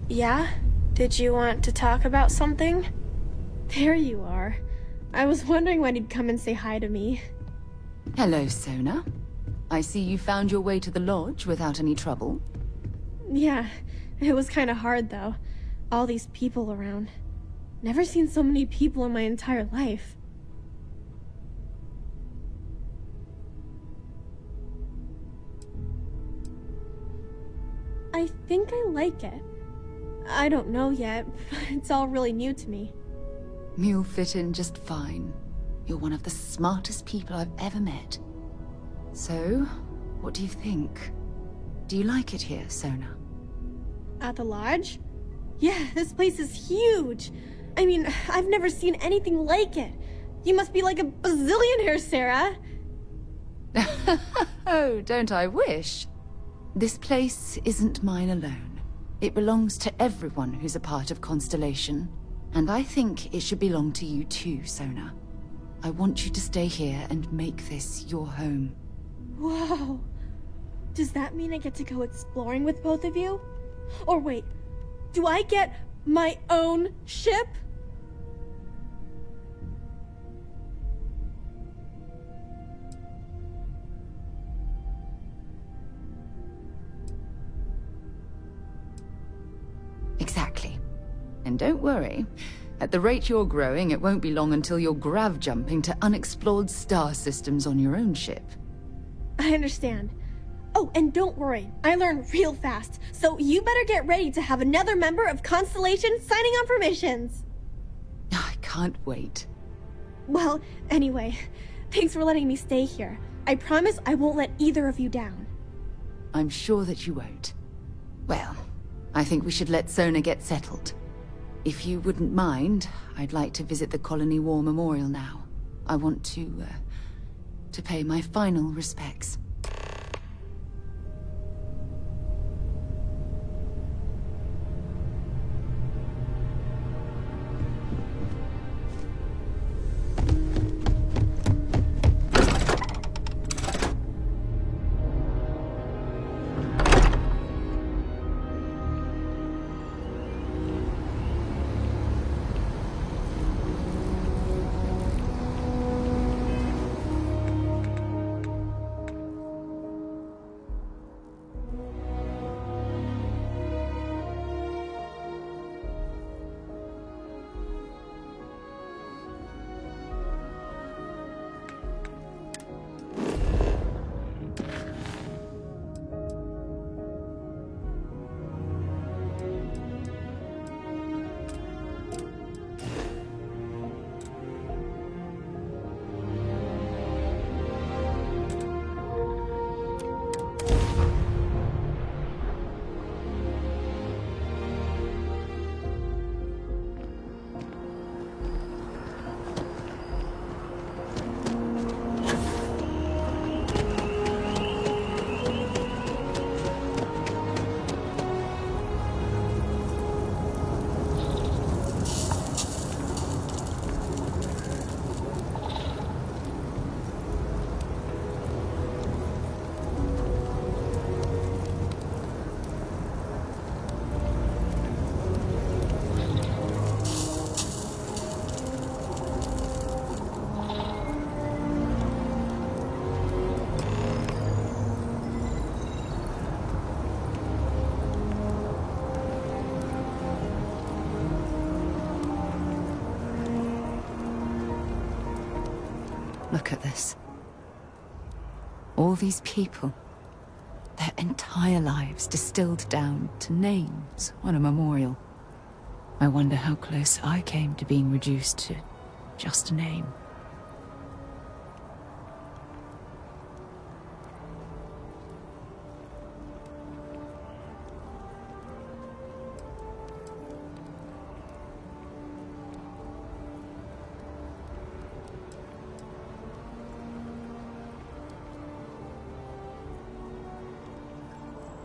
Yeah? Did you want to talk about something? There you are. I was wondering when you'd come and say hi to me. Hello, Sona. I see you found your way to the lodge without any trouble. Yeah, it was kind of hard though. All these people around. Never seen so many people in my entire life. I think I like it. I don't know yet. It's all really new to me. You'll fit in just fine. You're one of the smartest people I've ever met. So, what do you think? Do you like it here, Sona? At the lodge? Yeah, this place is huge. I mean, I've never seen anything like it. You must be like a bazillionaire, Sarah. Oh, don't I wish? This place isn't mine alone. It belongs to everyone who's a part of Constellation. And I think it should belong to you too, Sona. I want you to stay here and make this your home. Whoa. Does that mean I get to go exploring with both of you? Or wait, do I get my own ship? And don't worry. At the rate you're growing, it won't be long until you're grav-jumping to unexplored star systems on your own ship. I understand. Oh, and don't worry, I learn real fast, so you better get ready to have another member of Constellation signing on for missions. I can't wait. Well, anyway, thanks for letting me stay here. I promise I won't let either of you down. I'm sure that you won't. Well, I think we should let Sona get settled. If you wouldn't mind, I'd like to visit the Colony War Memorial now. I want to pay my final respects. Look at this. All these people. Their entire lives distilled down to names on a memorial. I wonder how close I came to being reduced to just a name.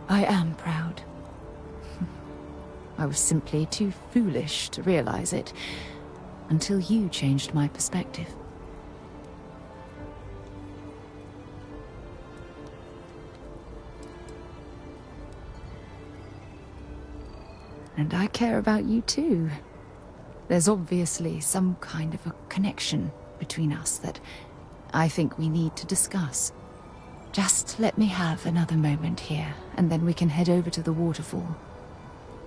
I am proud. I was simply too foolish to realize it, until you changed my perspective. And I care about you too. There's obviously some kind of a connection between us that I think we need to discuss. Just let me have another moment here, and then we can head over to the waterfall,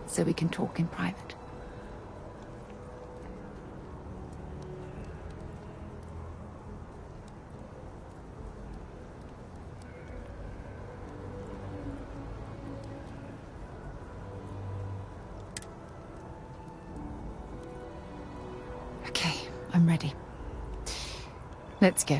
so we can talk in private. Okay, I'm ready. Let's go.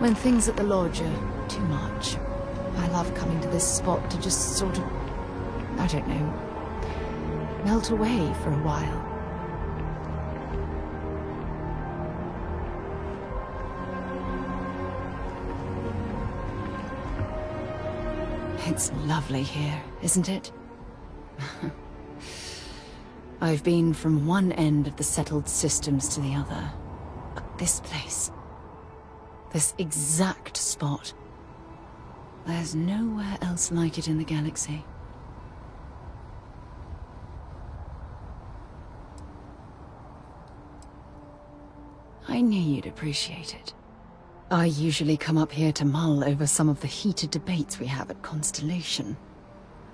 When things at the lodge are too much, I love coming to this spot to just sort of, I don't know, melt away for a while. It's lovely here, isn't it? I've been from one end of the settled systems to the other. But this place, this exact spot, there's nowhere else like it in the galaxy. I knew you'd appreciate it. I usually come up here to mull over some of the heated debates we have at Constellation.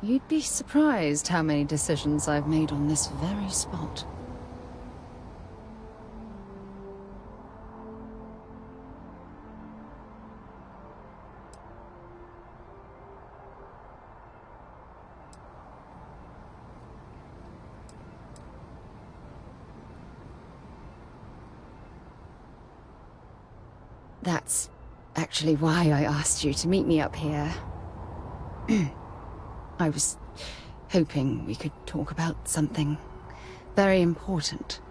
You'd be surprised how many decisions I've made on this very spot. That's actually why I asked you to meet me up here. I was hoping we could talk about something very important.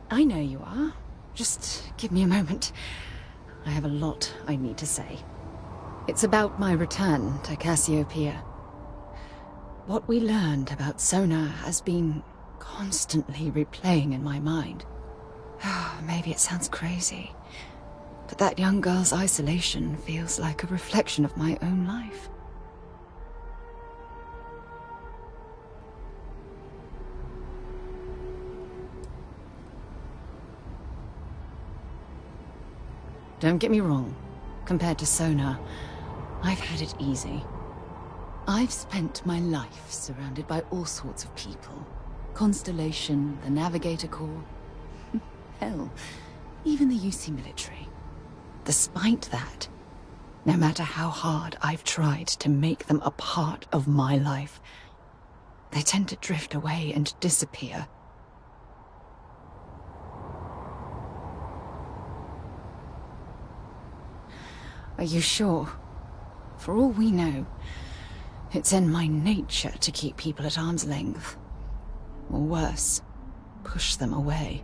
I know you are. Just give me a moment. I have a lot I need to say. It's about my return to Cassiopeia. What we learned about Sona has been constantly replaying in my mind. Maybe it sounds crazy, but that young girl's isolation feels like a reflection of my own life. Don't get me wrong. Compared to Sona, I've had it easy. I've spent my life surrounded by all sorts of people. Constellation, the Navigator Corps. Hell, even the UC military. Despite that, no matter how hard I've tried to make them a part of my life, they tend to drift away and disappear. Are you sure? For all we know, it's in my nature to keep people at arm's length. Or worse, push them away.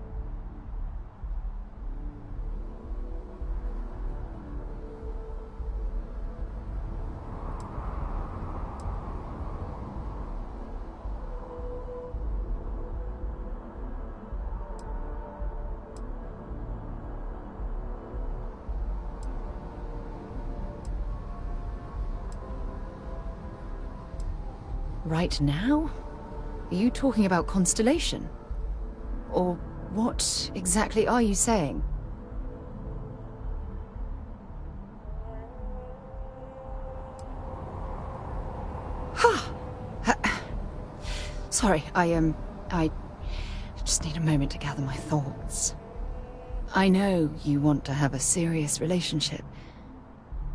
Right now? Are you talking about Constellation? Or what exactly are you saying? Sorry, I just need a moment to gather my thoughts. I know you want to have a serious relationship.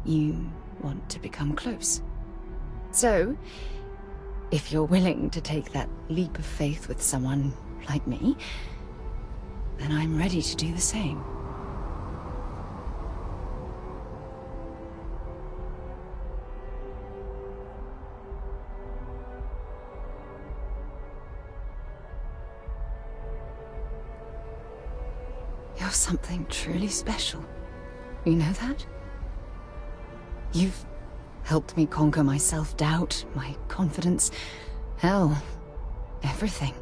You want to become close. So, if you're willing to take that leap of faith with someone like me, then I'm ready to do the same. You're something truly special. You know that? You've helped me conquer my self-doubt, my confidence, hell, everything.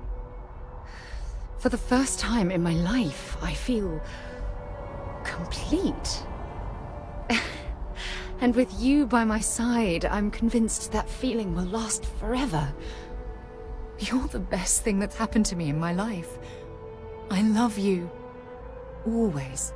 For the first time in my life, I feel complete. And with you by my side, I'm convinced that feeling will last forever. You're the best thing that's happened to me in my life. I love you. Always.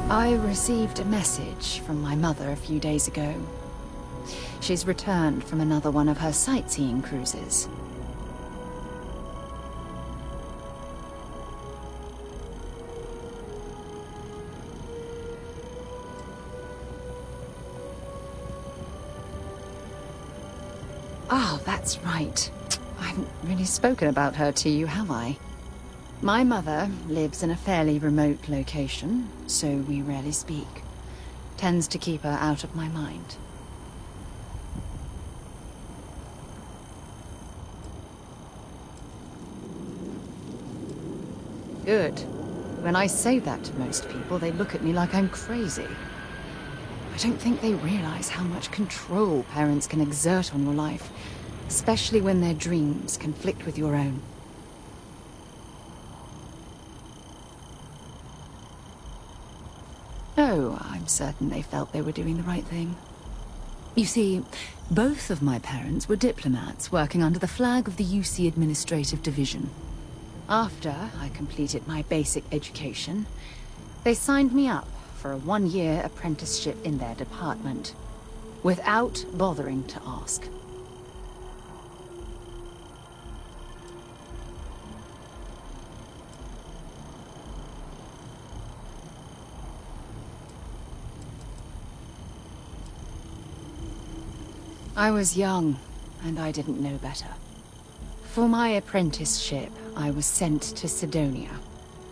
I received a message from my mother a few days ago. She's returned from another one of her sightseeing cruises. Oh, that's right. I haven't really spoken about her to you, have I? My mother lives in a fairly remote location, so we rarely speak. Tends to keep her out of my mind. Good. When I say that to most people, they look at me like I'm crazy. I don't think they realize how much control parents can exert on your life, especially when their dreams conflict with your own. Oh, I'm certain they felt they were doing the right thing. You see, both of my parents were diplomats working under the flag of the UC Administrative Division. After I completed my basic education, they signed me up for a one-year apprenticeship in their department, without bothering to ask. I was young, and I didn't know better. For my apprenticeship, I was sent to Sidonia.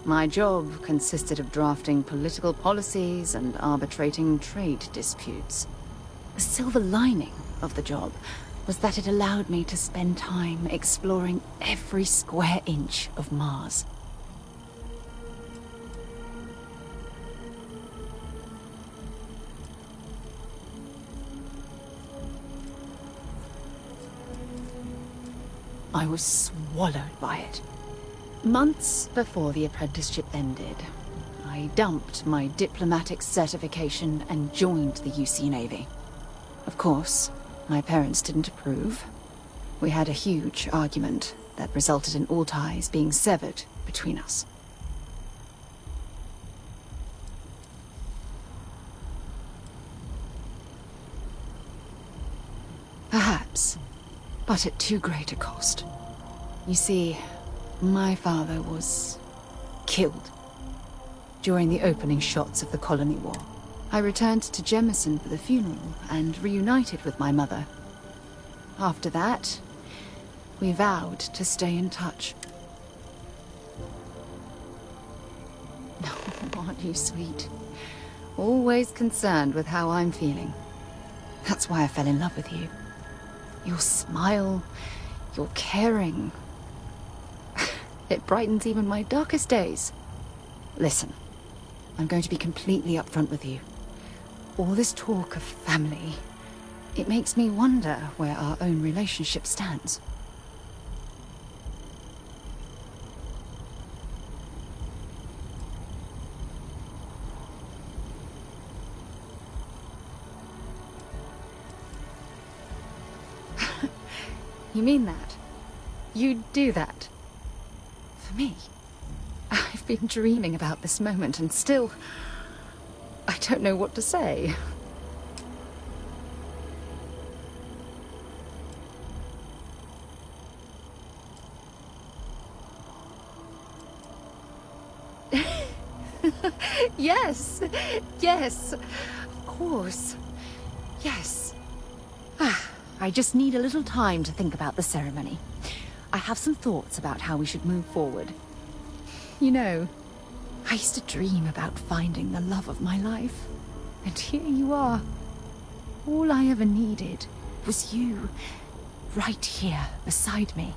My job consisted of drafting political policies and arbitrating trade disputes. The silver lining of the job was that it allowed me to spend time exploring every square inch of Mars. I was swallowed by it. Months before the apprenticeship ended, I dumped my diplomatic certification and joined the UC Navy. Of course, my parents didn't approve. We had a huge argument that resulted in all ties being severed between us. Perhaps, but at too great a cost. You see, my father was killed during the opening shots of the Colony War. I returned to Jemison for the funeral and reunited with my mother. After that, we vowed to stay in touch. Oh, aren't you sweet? Always concerned with how I'm feeling. That's why I fell in love with you. Your smile, your caring. It brightens even my darkest days. Listen, I'm going to be completely upfront with you. All this talk of family, it makes me wonder where our own relationship stands. You mean that? You'd do that? For me? I've been dreaming about this moment and still... I don't know what to say. Yes! Yes! Of course. Yes. I just need a little time to think about the ceremony. I have some thoughts about how we should move forward. You know, I used to dream about finding the love of my life. And here you are. All I ever needed was you, right here beside me.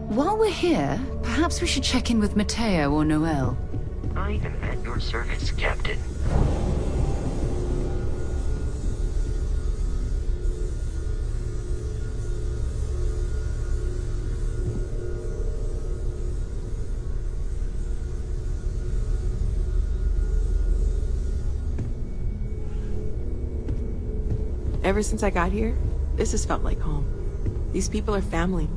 While we're here, perhaps we should check in with Mateo or Noel. I am at your service, Captain. Ever since I got here, this has felt like home. These people are family.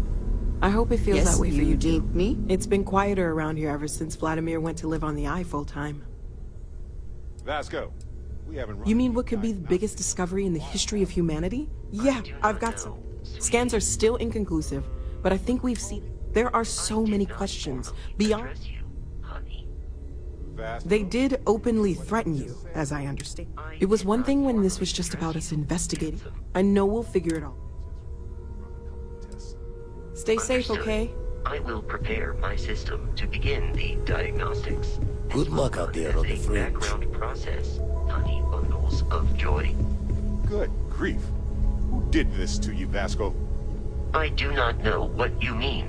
I hope it feels that way for you too. Me? It's been quieter around here ever since Vladimir went to live on the Eye full-time. Vasco, we haven't run. You mean what could be the biggest discovery in the history of humanity? Yeah, I've got some. Scans are still inconclusive, but I think we've seen... There are so many questions beyond... They did openly threaten you, as I understand. It was one thing when this was just about us investigating. I know we'll figure it out. Stay safe, okay? I will prepare my system to begin the diagnostics. Good luck out there on the fringe. Background process, honey bundles of joy. Good grief. Who did this to you, Vasco? I do not know what you mean.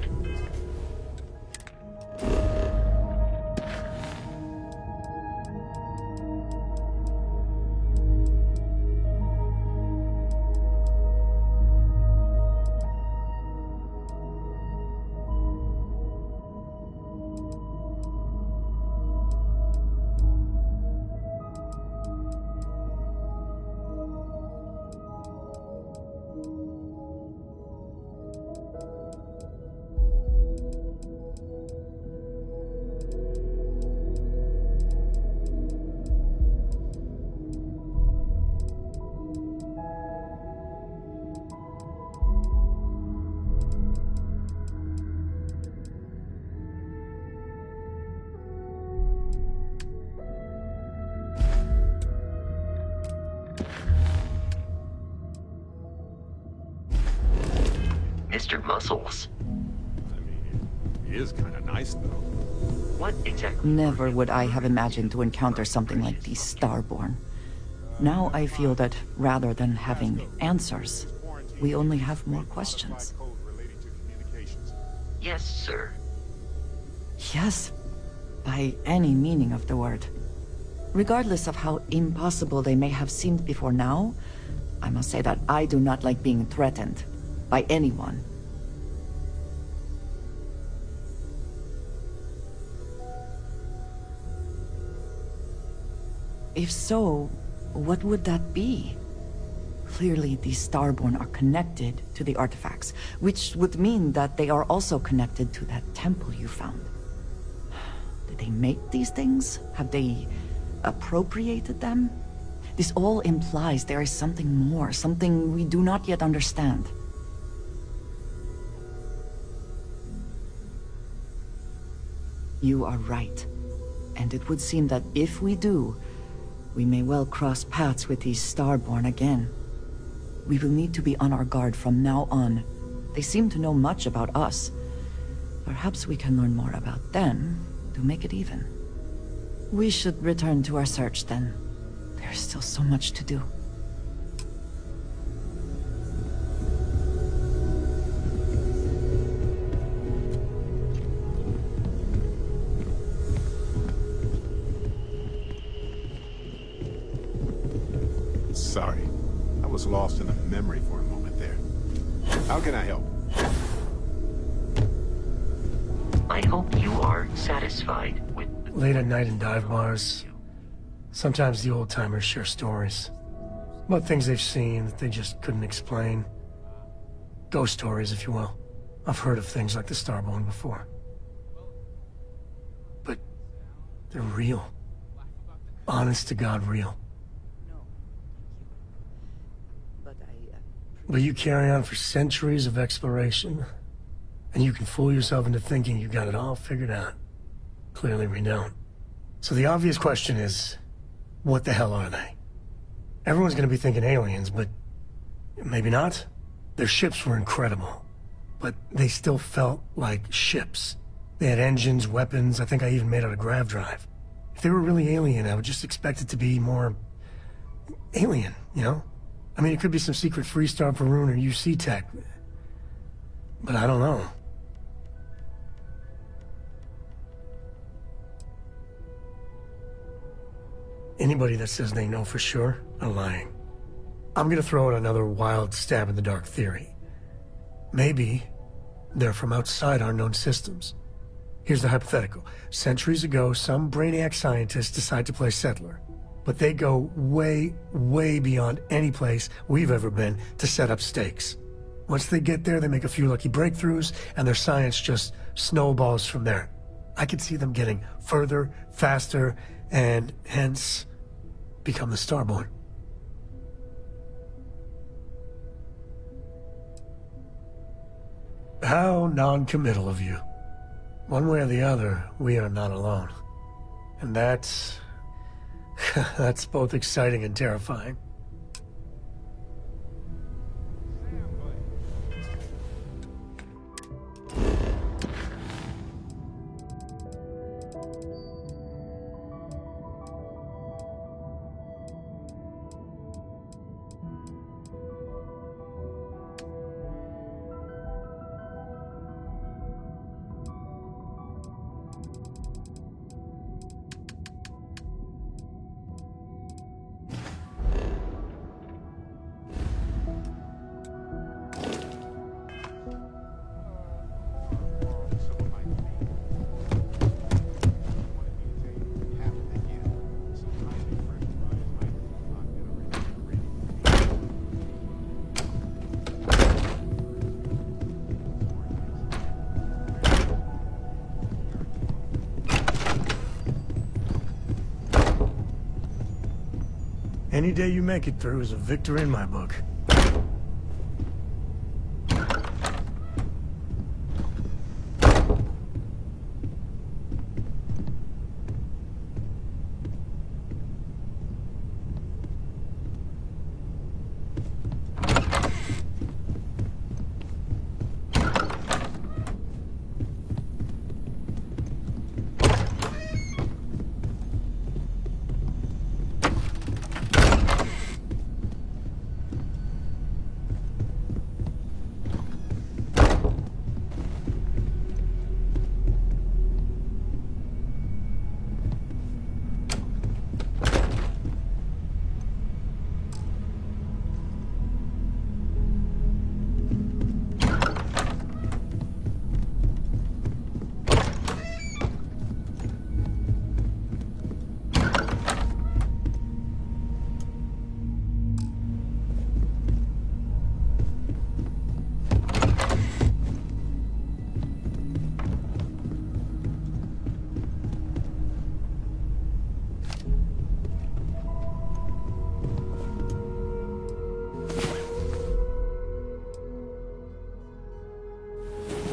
Mr. Muscles. I mean, it is kind of nice, though. What exactly? Never would I have imagined to encounter something like these Starborn. Now I feel that rather than having answers, we only have more questions. Yes, sir. Yes, by any meaning of the word. Regardless of how impossible they may have seemed before now, I must say that I do not like being threatened by anyone. If so, what would that be? Clearly, these Starborn are connected to the artifacts, which would mean that they are also connected to that temple you found. Did they make these things? Have they appropriated them? This all implies there is something more, something we do not yet understand. You are right. And it would seem that if we do, we may well cross paths with these Starborn again. We will need to be on our guard from now on. They seem to know much about us. Perhaps we can learn more about them to make it even. We should return to our search then. There's still so much to do. Sorry. I was lost in a memory for a moment there. How can I help? I hope you are satisfied with... Late at night in dive bars, sometimes the old-timers share stories about things they've seen that they just couldn't explain. Ghost stories, if you will. I've heard of things like the Starborn before. But they're real. Honest to God real. But you carry on for centuries of exploration, and you can fool yourself into thinking you got it all figured out. Clearly we don't. So the obvious question is, what the hell are they? Everyone's gonna be thinking aliens, but maybe not. Their ships were incredible, but they still felt like ships. They had engines, weapons, I think I even made out a grav drive. If they were really alien, I would just expect it to be more... alien, you know? I mean, it could be some secret Freestar Perun or UC tech. But I don't know. Anybody that says they know for sure are lying. I'm gonna throw out another wild stab in the dark theory. Maybe they're from outside our known systems. Here's the hypothetical. Centuries ago, some brainiac scientists decide to play settler. but they go way, way beyond any place we've ever been to set up stakes. Once they get there, they make a few lucky breakthroughs, and their science just snowballs from there. I could see them getting further, faster, and hence become the Starborn. How non-committal of you. One way or the other, we are not alone. And that's that's both exciting and terrifying. Any day you make it through is a victory in my book.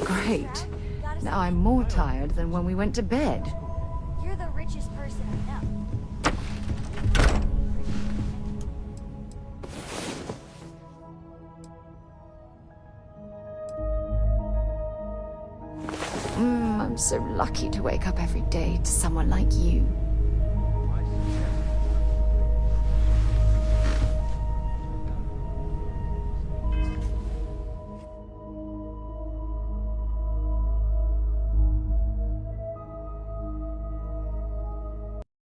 Great. Now I'm more tired than when we went to bed. You're the richest person I know. I'm so lucky to wake up every day to someone like you.